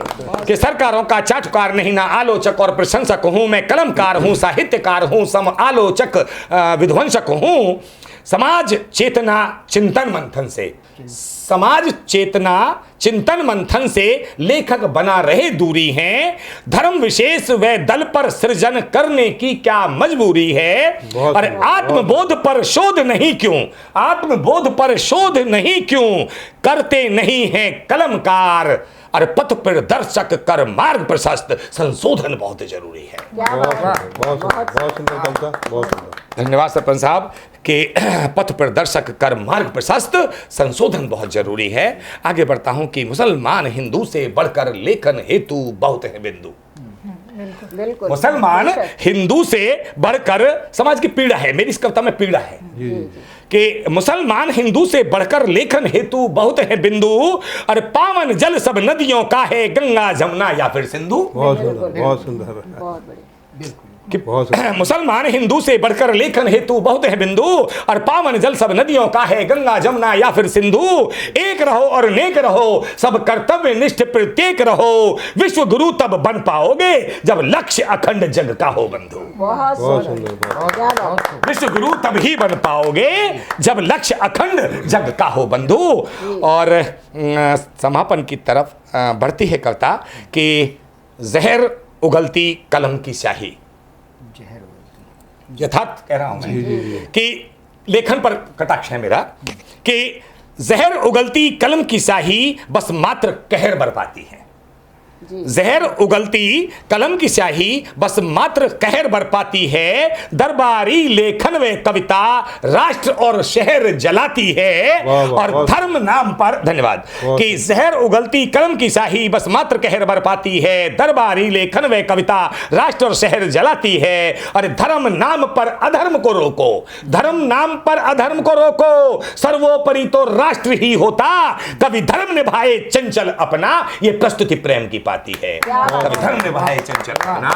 कि सरकारों का चाटुकार नहीं, ना आलोचक और प्रशंसक हूं, मैं कलमकार हूं, साहित्यकार हूं, सम आलोचक विध्वंसक हूं। समाज चेतना चिंतन मंथन से, समाज चेतना चिंतन मंथन से लेखक बना रहे दूरी हैं। धर्म विशेष व दल पर सृजन करने की क्या मजबूरी है। बहुत और सुंदर, आत्मबोध पर शोध नहीं क्यों, आत्मबोध पर शोध नहीं क्यों करते नहीं हैं कलमकार। और पथ प्रदर्शक कर मार्ग प्रशस्त, संशोधन बहुत जरूरी है। क्या बहुत बात है। सुंदर, बहुत सुंदर, बहुत सुंदर कविता, बहुत सुंदर। धन्यवाद सरपंच साहब के पथ प्रदर्शक कर मार्ग प्रशस्त, संशोधन बहुत जरूरी है। आगे बढ़ता हूं कि मुसलमान हिंदू से बढ़कर लेखन हेतु बहुत है बिंदु। बिल्कुल। मुसलमान हिंदू से बढ़कर, समाज की पीड़ा है, मेरी इस कविता में पीड़ा है कि मुसलमान हिंदू से बढ़कर लेखन हेतु बहुत है बिंदु। और पावन जल सब नदियों का है, गंगा जमुना या फिर सिंधु। बहुत सुंदर, बहुत सुंदर, बहुत बढ़िया। कि बहुत सुंदर। मुसलमान हिंदू से बढ़कर लेखन हेतु बहुत है बिंदु। और पावन जल सब नदियों का है, गंगा जमुना या फिर सिंधु। एक रहो और नेक रहो, सब कर्तव्य निष्ठ प्रत्येक रहो। विश्व गुरु तब बन पाओगे जब लक्ष्य अखंड जग का हो बंधु। बहुत बहुत सुंदर। सुंदर, बहुत क्या बात है। विश्व गुरु तब ही बन पाओगे जब लक्ष्य अखंड जग का हो बंधु। और समापन की तरफ बढ़ती है कविता कि जहर उगलती कलम की स्याही, यथार्थ कह रहा हूं मैं कि लेखन पर कटाक्ष है मेरा, कि जहर उगलती कलम की स्याही बस मात्र कहर बरपाती है। जहर उगलती कलम की स्याही बस मात्र कहर बरपाती है। दरबारी लेखन व कविता राष्ट्र और शहर जलाती है। वाह, वाह, और वाह। धर्म नाम पर, धन्यवाद, कि जहर उगलती कलम की स्याही बस मात्र कहर बरपाती है। दरबारी लेखन व कविता राष्ट्र और शहर जलाती है। और धर्म नाम पर अधर्म को रोको, धर्म नाम पर अधर्म को रोको, सर्वोपरि तो राष्ट्र ही होता। कभी धर्म निभाए चंचल अपना, ये प्रस्तुति प्रेम की पाती है। कभी धर्म निभाए चंचल अपना,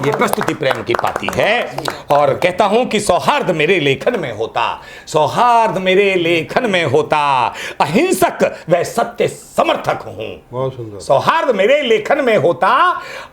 ये प्रस्तुति प्रेम की पाती है। और कहता हूं कि सौहार्द मेरे लेखन में होता, सौहार्द मेरे लेखन में होता, अहिंसक व सत्य समर्थक हूं। बहुत सुंदर। सौहार्द मेरे लेखन में होता,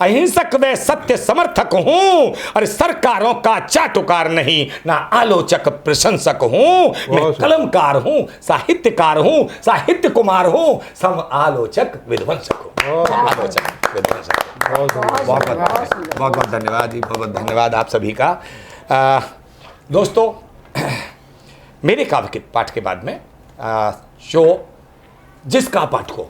अहिंसक व सत्य समर्थक हूं। और सरकारों का चाटुकार नहीं, ना आलोचक प्रशंसक हूं। मैं कलमकार हूं, साहित्यकार हूं, साहित्य कुमार हूं, सम आलोचक विध्वंसक हूं। आलोचक विध्वंसक। बहुत बहुत धन्यवाद जी, बहुत बहुत धन्यवाद आप सभी का। दोस्तों, मेरे काव्य के पाठ के बाद में जो जिसका पाठ को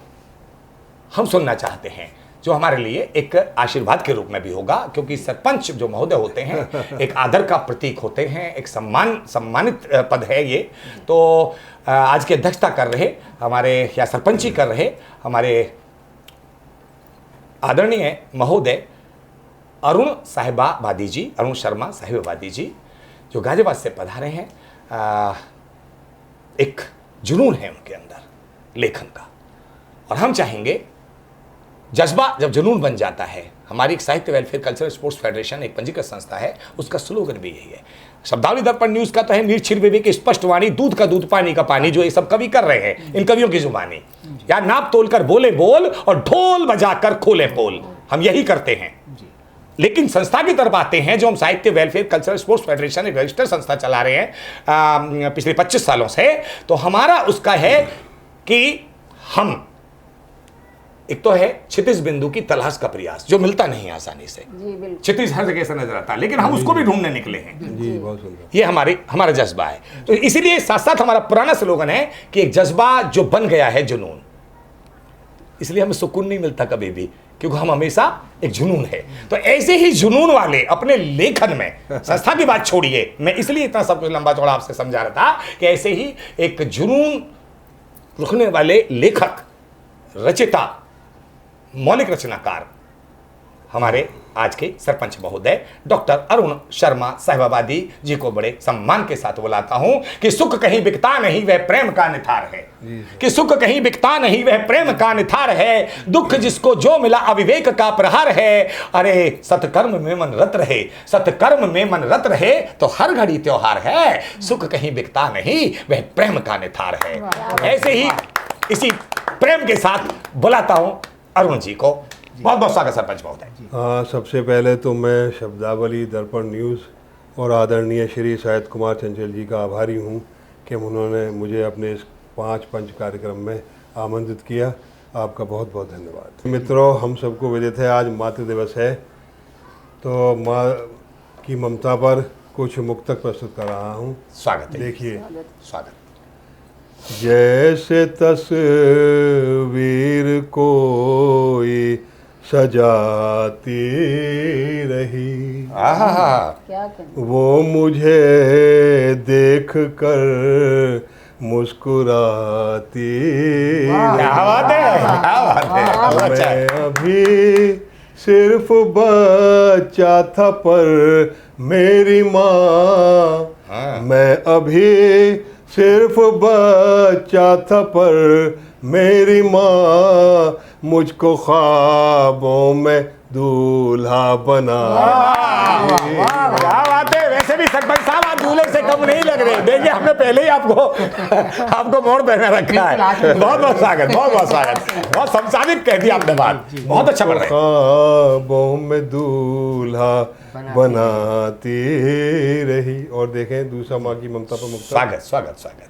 हम सुनना चाहते हैं, जो हमारे लिए एक आशीर्वाद के रूप में भी होगा, क्योंकि सरपंच जो महोदय होते हैं एक आदर का प्रतीक होते हैं, एक सम्मानित पद है ये। तो आज की अध्यक्षता कर रहे हमारे, या सरपंची कर रहे हमारे आदरणीय महोदय अरुण साहिबाबादी जी, अरुण शर्मा साहिबाबादी जी, जो गाजियाबाद से पधारे हैं। एक जुनून है उनके अंदर लेखन का, और हम चाहेंगे जज्बा जब जुनून बन जाता है। हमारी एक साहित्य वेलफेयर कल्चरल स्पोर्ट्स फेडरेशन एक पंजीकृत संस्था है, उसका स्लोगन भी यही है। शब्दावली दर्पण न्यूज का तो है निर्छिर विवेक स्पष्ट वाणी, दूध का दूध पानी का पानी, जो ये सब कवि कर रहे हैं, इन कवियों की जुबानी। या नाप तोल कर बोले बोल और ढोल बजाकर खोले पोल, हम यही करते हैं। लेकिन संस्था की तरफ आते हैं, जो हम साहित्य वेलफेयर कल्चरल स्पोर्ट्स फेडरेशन एक रजिस्टर्ड संस्था चला रहे हैं पिछले 25 सालों से। तो हमारा उसका है कि हम, एक तो है क्षितिज बिंदु की तलाश का प्रयास, जो मिलता नहीं आसानी से। क्षितिज हर जगह से नजर आता है, लेकिन हम उसको भी ढूंढने निकले हैं। जी, बहुत सुंदर। ये हमारा जज्बा है। तो इसीलिए साथ साथ हमारा पुराना स्लोगन है कि एक जज्बा जो बन गया है जुनून, इसलिए हमें सुकून नहीं मिलता कभी भी क्योंकि हम हमेशा एक जुनून है। तो ऐसे ही जुनून वाले अपने लेखन में, संस्था की बात छोड़िए, मैं इसलिए इतना सब कुछ लंबा चौड़ा आपसे समझा रहा था कि ऐसे ही एक जुनून रखने वाले लेखक, रचिता, मौलिक रचनाकार हमारे आज के सरपंच महोदय डॉक्टर अरुण शर्मा साहिबाबादी जी को बड़े सम्मान के साथ बुलाता हूं कि सुख कहीं बिकता नहीं वह प्रेम का निथार है, कि सुख कहीं बिकता नहीं वह प्रेम का निथार है, दुख जिसको जो मिला अविवेक का प्रहार है। अरे सत्कर्म में मन रत रहे, सत्कर्म में मन रत रहे तो हर घड़ी त्योहार है, सुख कहीं बिकता नहीं वह प्रेम का निथार है। ऐसे ही इसी प्रेम के साथ बुलाता हूं अरुण जी को। बहुत बहुत स्वागत सरपंच महोदय। हाँ, सबसे पहले तो मैं शब्दावली दर्पण न्यूज़ और आदरणीय श्री शाहिद कुमार चंचल जी का आभारी हूँ कि उन्होंने मुझे अपने इस 5 पंच कार्यक्रम में आमंत्रित किया। आपका बहुत बहुत धन्यवाद। मित्रों, हम सबको विदित है आज मातृ दिवस है, तो माँ की ममता पर कुछ मुक्तक प्रस्तुत कर रहा हूँ। स्वागत है। देखिए, स्वागत। जैसे तस्वीर कोई सजाती रही, क्या कहें? वो मुझे देख कर मुस्कुराती क्या बात है, क्या बात है, बहुत अच्छा है। मैं अभी सिर्फ बच्चा था पर मेरी माँ, मैं अभी सिर्फ बच्चा था पर मेरी माँ मुझको ख्वाबों में दूल्हा बना। क्या बात है। वैसे भी सरपंच साहब आप दूल्हे से कम नहीं लग रहे। देखिए हमने पहले ही आपको मोड़ पहना रखा है। बहुत बहुत स्वागत, बहुत बहुत स्वागत। बहुत संसाधित कह दिया आपने बात, बहुत अच्छा बन रहा है। ख्वाबों में दूल्हा बनाती रही। और देखें दूसरा माँ की ममता पर मुक्ता। स्वागत स्वागत स्वागत।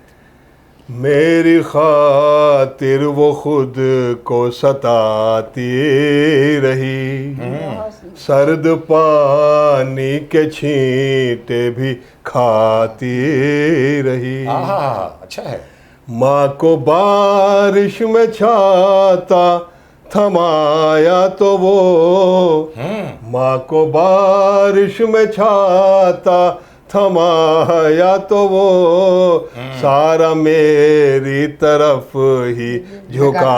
मेरी खातिर वो खुद को सताती रही, सर्द पानी के छींटे भी खाती रही। अच्छा है। माँ को बारिश में छाता थमाया तो वो, माँ को बारिश में छाता थमाया तो वो सारा मेरी तरफ ही झुका।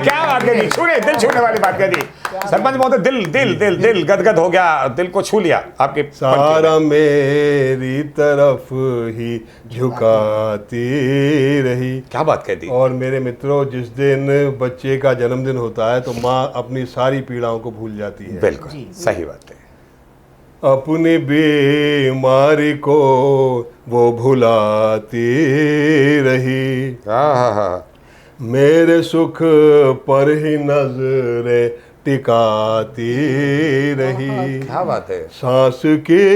क्या बात करी, छूने दिल छूने वाली बात करी सरपंच महोदय। दिल दिल दिल दिल गदगद हो गया, दिल को छू लिया आपके। सारा मेरी तरफ ही झुकाती रही। क्या बात कह दी। और मेरे मित्रों, जिस दिन बच्चे का जन्मदिन होता है तो माँ अपनी सारी पीड़ाओं को भूल जाती है। बिल्कुल सही बात है। अपनी बीमारी को वो भुलाती रही, मेरे सुख पर ही नजरें टिकाती रही। क्या बात है। सांस की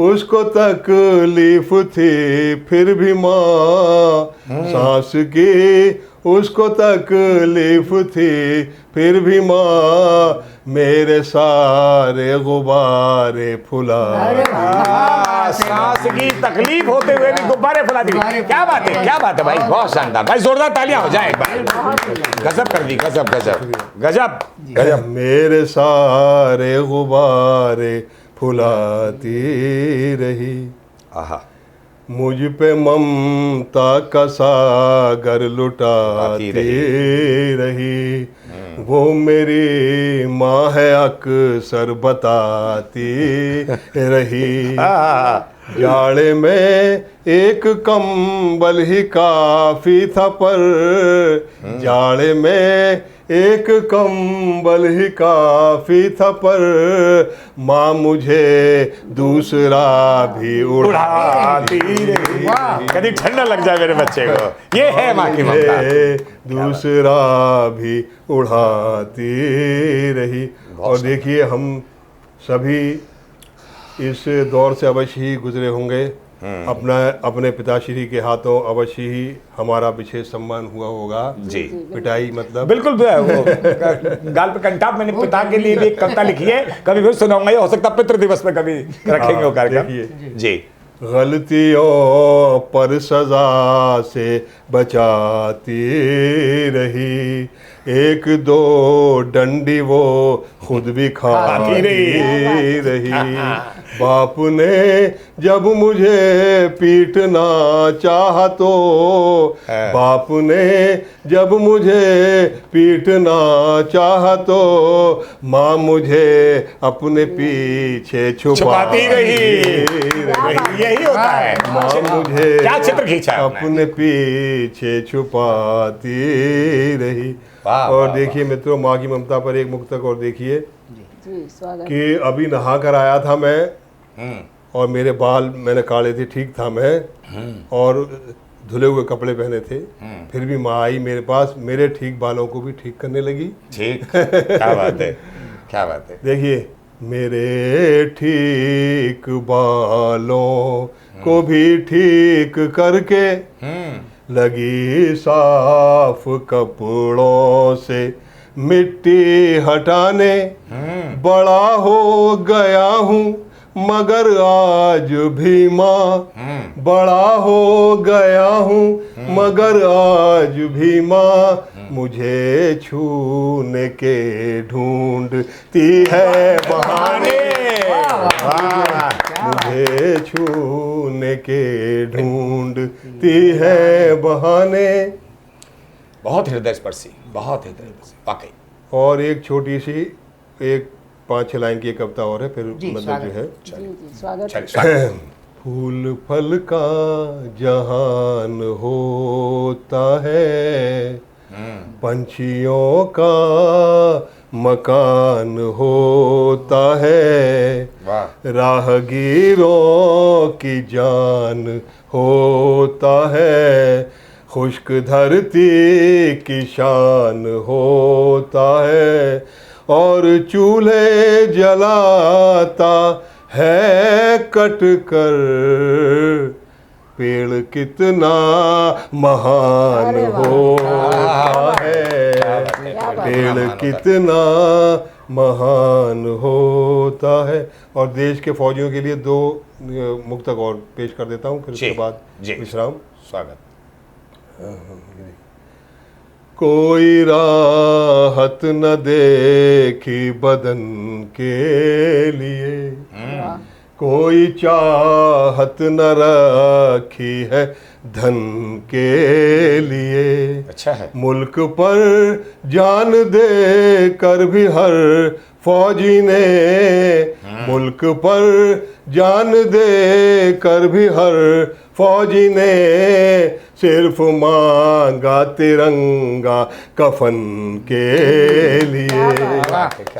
उसको तकलीफ थी फिर भी माँ, सांस की उसको तकलीफ थी फिर भी माँ मेरे सारे गुब्बारे फुला। सांस की तकलीफ होते हुए भी गुब्बारे फुला दी। क्या बात है, क्या बात है भाई, बहुत शानदार भाई, जोरदार तालियां हो जाए एक बार। गजब कर दी, गजब गजब गजब गजब। मेरे सारे गुब्बारे फुलाती रही, आहा, मुझ पे ममता का सागर लुटाती रही। वो मेरी माँ है अक्सर बताती रही, जाड़े में एक कंबल ही काफी था पर, जाड़े में एक कंबल ही काफी था पर माँ मुझे दूसरा भी उड़ाती रही। कभी ठंडा लग जाए मेरे बच्चे को, ये है माँ की ममता। दूसरा भी उड़ाती रही। और देखिए, हम सभी इस दौर से अवश्य ही गुजरे होंगे। अपने पिताश्री के हाथों अवश्य ही हमारा विशेष सम्मान हुआ होगा। जी, पिटाई मतलब बिल्कुल। वो गाल पे कंटाप मैंने पिता के लिए भी एक कविता लिखी है, कभी भी सुनाऊंगा। ये हो सकता है पितृ दिवस में कभी रखेंगे वो कार्यक्रम। जी, गलतियों पर सजा से बचाती रही, एक दो डंडी वो खुद भी खाती रही। बाप ने जब मुझे पीटना चाहा तो, बाप ने जब मुझे पीटना चाहा तो, माँ मुझे अपने पीछे छुपाती रही। यही होता है। माँ मुझे क्या चित्र खींचा है आपने? अपने पीछे छुपाती रही। और देखिए मित्रों, माँ की ममता पर एक मुक्तक और देखिए जी स्वागत। कि अभी नहा कर आया था मैं और मेरे बाल मैंने काटे थे, ठीक था मैं, और धुले हुए कपड़े पहने थे, फिर भी माँ आई मेरे पास, मेरे ठीक बालों को भी ठीक करने लगी। ठीक, क्या बात है, क्या बात है। देखिए, मेरे ठीक बालों को भी ठीक करके लगी साफ कपड़ों से मिट्टी हटाने, बड़ा हो गया हूँ मगर आज भी माँ, बड़ा हो गया हूँ मगर आज भी माँ, मुझे छूने के ढूंढती है बहाने, मुझे छूने के ढूंढती है बहाने। बहुत हृदय स्पर्शी, बहुत हृदय स्पर्शी वाकई। और एक छोटी सी एक 5-6 लाइन की एक कविता और है, फिर जी, मतलब जो है जी स्वागत। चल, स्वागत। फूल फल का जहान होता है, पंछियों का मकान होता है, वाह। राहगीरों की जान होता है, खुश्क धरती की शान होता है, और चूल्हे जलाता है कट कर पेड़ कितना महान होता है, पेड़ कितना महान होता है। और देश के फौजियों के लिए 2 मुक्तक और पेश कर देता हूँ, फिर उसके बाद विश्राम। स्वागत। कोई राहत न देखी बदन के लिए, कोई चाहत न रखी है धन के लिए, अच्छा है। मुल्क पर जान दे कर भी हर फौजी ने, मुल्क पर जान दे कर भी हर फौजी ने, सिर्फ मांगा तिरंगा कफन के लिए,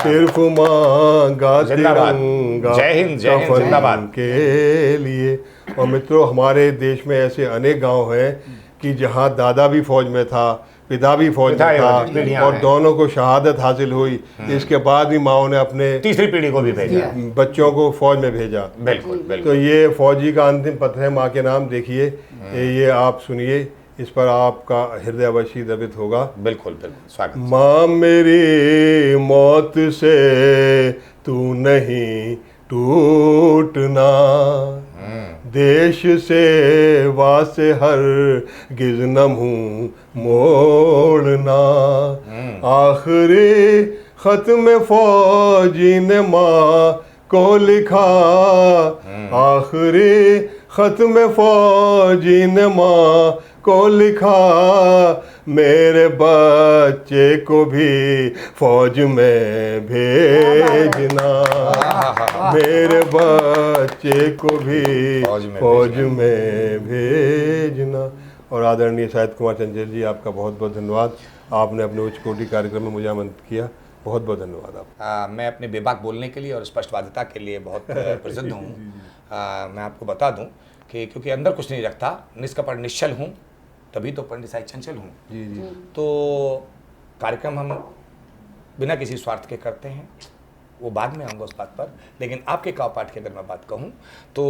सिर्फ मांगा तिरंगा जय हिंद, जय हिंद, कफन जिंदाबाद के लिए। और मित्रों, हमारे देश में ऐसे अनेक गांव हैं कि जहां दादा भी फौज में था, पिता भी फौज में था, और दोनों को शहादत हासिल हुई। इसके बाद भी माओ ने अपने तीसरी पीढ़ी को भी भेजा, बच्चों को फौज में भेजा। बिल्कुल बिल्कुल। तो ये फौजी का अंतिम पत्र है माँ के नाम, देखिए ये आप सुनिए, इस पर आपका हृदय अवश्य द्रवित होगा। बिल्कुल बिल्कुल, स्वागत। माँ मेरी मौत से तू नहीं टूटना, देश सेवा से हर गिज न मुँह मोड़ना, आखिरी खत में फौजी ने माँ को लिखा, आखिरी खत में फौजी ने माँ को लिखा, मेरे बच्चे को भी फौज में भेजना, मेरे बच्चे को भी फौज में भेजना। और आदरणीय साहित्य कुमार चंचल जी, आपका बहुत बहुत धन्यवाद, आपने अपने उच्च कोटि कार्यक्रम में मुझे आमंत्रित किया, बहुत बहुत धन्यवाद आप। मैं अपने बेबाक बोलने के लिए और स्पष्टवादिता के लिए बहुत प्रसिद्ध हूँ। मैं आपको बता दूँ कि क्योंकि अंदर कुछ नहीं रखता, निष्कपट निश्चल हूँ, तभी तो पंडित साहिब चंचल हूँ। जी जी। तो कार्यक्रम हम बिना किसी स्वार्थ के करते हैं, वो बाद में आऊँगा उस बात पर। लेकिन आपके काव्य पाठ की अगर मैं बात कहूँ तो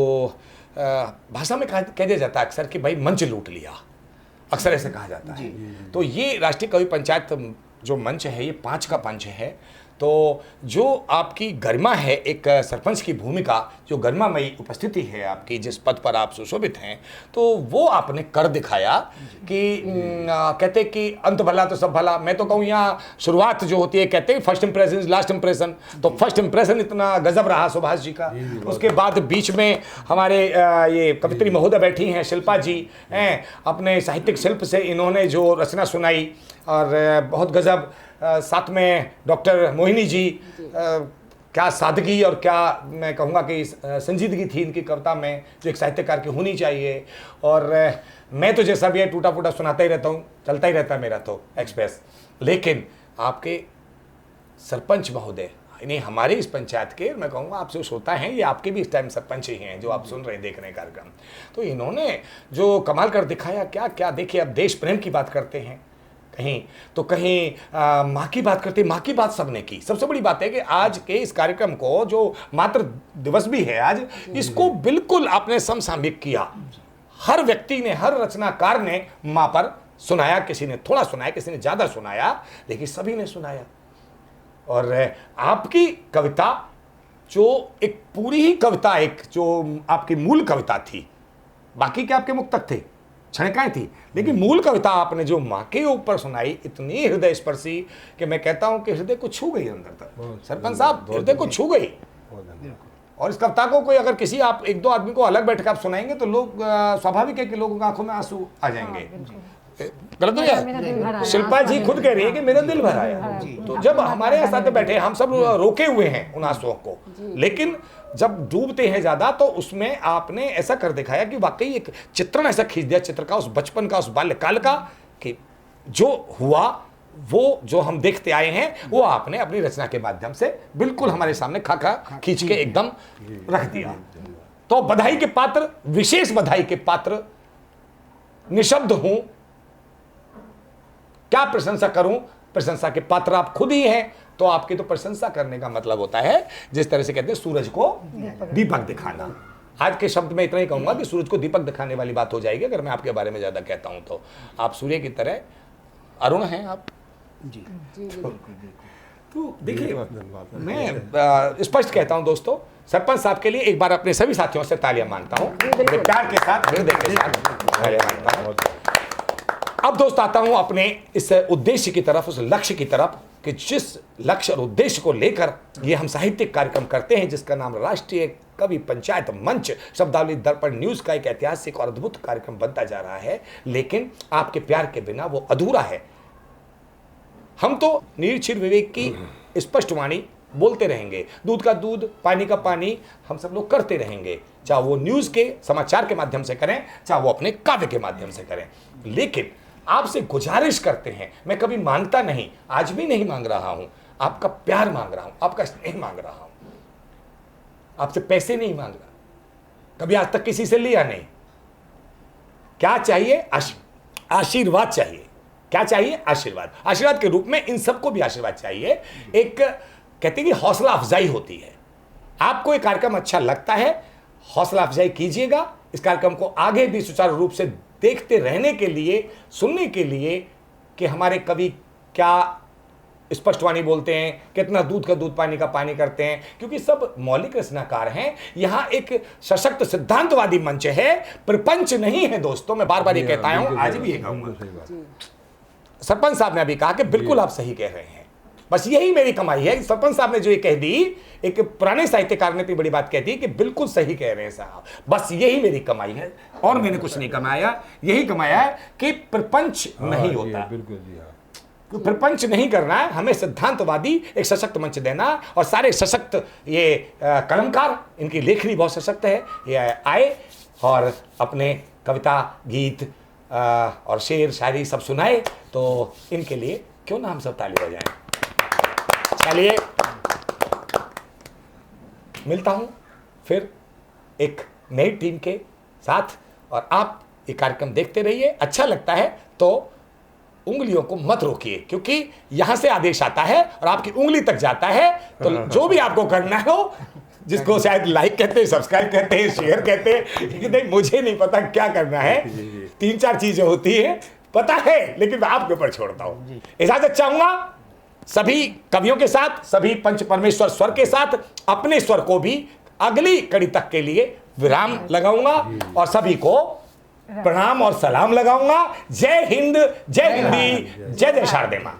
भाषा में कह दिया जाता है अक्सर कि भाई मंच लूट लिया, अक्सर ऐसे कहा जाता है। तो ये राष्ट्रीय कवि पंचायत जो मंच है, ये 5 का मंच है। तो जो आपकी गरिमा है, एक सरपंच की भूमिका, जो गरिमामयी उपस्थिति है आपकी, जिस पद पर आप सुशोभित हैं, तो वो आपने कर दिखाया कि कहते कि अंत भला तो सब भला। मैं तो कहूँ यहाँ शुरुआत जो होती है, कहते हैं first impression is last impression, तो फर्स्ट इंप्रेशन इतना गजब रहा सुभाष जी का। उसके बाद बीच में हमारे ये कवित्री महोदय बैठी हैं, शिल्पा जी हैं, अपने साहित्यिक शिल्प से इन्होंने जो रचना सुनाई और बहुत गजब। साथ में डॉक्टर मोहिनी जी, क्या सादगी और क्या मैं कहूँगा कि संजीदगी थी इनकी कविता में, जो एक साहित्यकार की होनी चाहिए। और मैं तो जैसा भी है टूटा फूटा सुनाता ही रहता हूँ, चलता ही रहता है मेरा तो एक्सप्रेस। लेकिन आपके सरपंच महोदय, यानी हमारे इस पंचायत के, मैं कहूँगा आप जो श्रोता हैं ये आपके भी इस टाइम सरपंच ही हैं जो आप सुन रहे हैं, देख रहे हैं कार्यक्रम, तो इन्होंने जो कमाल कर दिखाया, क्या क्या। देखिए, अब देश प्रेम की बात करते हैं कहीं, तो कहीं माँ की बात करते हैं। माँ की बात सबने की। सबसे बड़ी बात है कि आज के इस कार्यक्रम को, जो मातृ दिवस भी है आज, इसको बिल्कुल आपने समसामयिक किया। हर व्यक्ति ने, हर रचनाकार ने माँ पर सुनाया, किसी ने थोड़ा सुनाया, किसी ने ज़्यादा सुनाया, लेकिन सभी ने सुनाया। और आपकी कविता जो एक पूरी ही कविता, एक जो आपकी मूल कविता थी, बाकी के आपके मुक्तक थे, क्षणिकाएं थी, लेकिन मूल कविता आपने जो माँ के ऊपर सुनाई, इतनी हृदय स्पर्शी कि मैं कहता हूं कि हृदय को छू गई अंदर तक। सरपंच साहब, हृदय को छू गई। और इस कविता को कोई अगर किसी आप एक दो आदमी को अलग बैठ कर आप सुनाएंगे तो लोग, स्वाभाविक है कि लोगों की आंखों में आंसू आ जाएंगे। गलत नहीं है? शिल्पा जी खुद कह रही है कि मेरा दिल भर आया। तो जब हमारे यहाँ साथ बैठे, हम सब रोके हुए हैं उन आंसुओं को, लेकिन जब डूबते हैं ज्यादा तो उसमें आपने ऐसा कर दिखाया कि वाकई एक चित्रण ऐसा खींच दिया चित्र का, उस बचपन का, उस बाल्यकाल का, कि जो हुआ वो जो हम देखते आए हैं वो आपने अपनी रचना के माध्यम से बिल्कुल हमारे सामने खा खींच के एकदम रख दिया। तो बधाई के पात्र, विशेष बधाई के पात्र, निशब्द हूं, क्या प्रशंसा करूं। प्रशंसा के पात्र आप खुद ही हैं, तो आपकी तो प्रशंसा करने का मतलब होता है, जिस तरह से कहते हैं सूरज को दीपक दिखाना। आज के शब्द में इतना ही कहूंगा कि सूरज को दीपक दिखाने वाली बात हो जाएगी अगर मैं आपके बारे में ज्यादा कहता हूं तो। आप सूर्य की तरह अरुण हैं आप जी। तो देखिए, मैं स्पष्ट कहता हूं दोस्तों, सरपंच साहब के लिए एक बार अपने सभी साथियों से तालियां मांगता हूं, प्यार के साथ, हृदय के साथ तालियां मांगता हूं। अब दोस्त आता हूं अपने इस उद्देश्य की तरफ, उस लक्ष्य की तरफ, कि जिस लक्ष्य और उद्देश्य को लेकर ये हम साहित्यिक कार्यक्रम करते हैं, जिसका नाम राष्ट्रीय कवि पंचायत मंच शब्दावली दर्पण न्यूज़ का एक ऐतिहासिक और अद्भुत कार्यक्रम बनता जा रहा है, लेकिन आपके प्यार के बिना वो अधूरा है। हम तो निरीक्षित विवेक की स्पष्ट वाणी बोलते रहेंगे, दूध का दूध, पानी का पानी, हम सब लोग करते रहेंगे, चाहे वो न्यूज़ के समाचार के माध्यम से करें, चाहे वो अपने काव्य के माध्यम से करें। लेकिन आपसे गुजारिश करते हैं, मैं कभी मांगता नहीं, आज भी नहीं मांग रहा हूं, आपका प्यार मांग रहा हूं, आपका स्नेह मांग रहा हूं, आपसे पैसे नहीं मांग रहा, कभी आज तक किसी से लिया नहीं। क्या चाहिए? आशीर्वाद चाहिए। क्या चाहिए? आशीर्वाद। आशीर्वाद के रूप में इन सबको भी आशीर्वाद चाहिए। एक कहते हैं कि हौसला अफजाई होती है। आपको एक कार्यक्रम अच्छा लगता है, हौसला अफजाई कीजिएगा, इस कार्यक्रम को आगे भी सुचारू रूप से देखते रहने के लिए, सुनने के लिए कि हमारे कवि क्या स्पष्टवाणी बोलते हैं, कितना दूध का दूध, पानी का पानी करते हैं, क्योंकि सब मौलिक रचनाकार हैं। यहाँ एक सशक्त सिद्धांतवादी मंच है, प्रपंच नहीं है दोस्तों। मैं बार बार ये कहता हूँ, आज भी ये कहूँगा। सरपंच साहब ने अभी कहा कि बिल्कुल आप सही कह रहे हैं, बस यही मेरी कमाई है। सरपंच साहब ने जो ये कह दी, एक पुराने साहित्यकार ने इतनी बड़ी बात कह दी कि बिल्कुल सही कह रहे हैं साहब, बस यही मेरी कमाई है और मैंने कुछ नहीं कमाया। यही कमाया है कि प्रपंच नहीं होता, बिल्कुल जी हाँ। प्रपंच नहीं करना है, हमें सिद्धांतवादी एक सशक्त मंच देना। और सारे सशक्त ये कलमकार, इनकी लेखनी बहुत सशक्त है, ये आए और अपने कविता, गीत और शेर शायरी सब सुनाए, तो इनके लिए क्यों ना हम सब ताली बजाएं। चलिए, मिलता हूं फिर एक नई टीम के साथ, और आप ये कार्यक्रम देखते रहिए। अच्छा लगता है तो उंगलियों को मत रोकिए, क्योंकि यहां से आदेश आता है और आपकी उंगली तक जाता है। तो जो भी आपको करना हो, जिसको शायद लाइक कहते हैं, सब्सक्राइब कहते हैं, शेयर कहते हैं, नहीं मुझे नहीं पता क्या करना है, 3-4 चीजें होती हैं, पता है, लेकिन मैं आपके ऊपर छोड़ता हूं। इजाजत चाहूंगा, सभी कवियों के साथ, सभी पंच परमेश्वर स्वर के साथ अपने स्वर को भी अगली कड़ी तक के लिए विराम लगाऊंगा और सभी को प्रणाम और सलाम लगाऊंगा। जय हिंद, जय हिंदी, जय जय शारदे मां।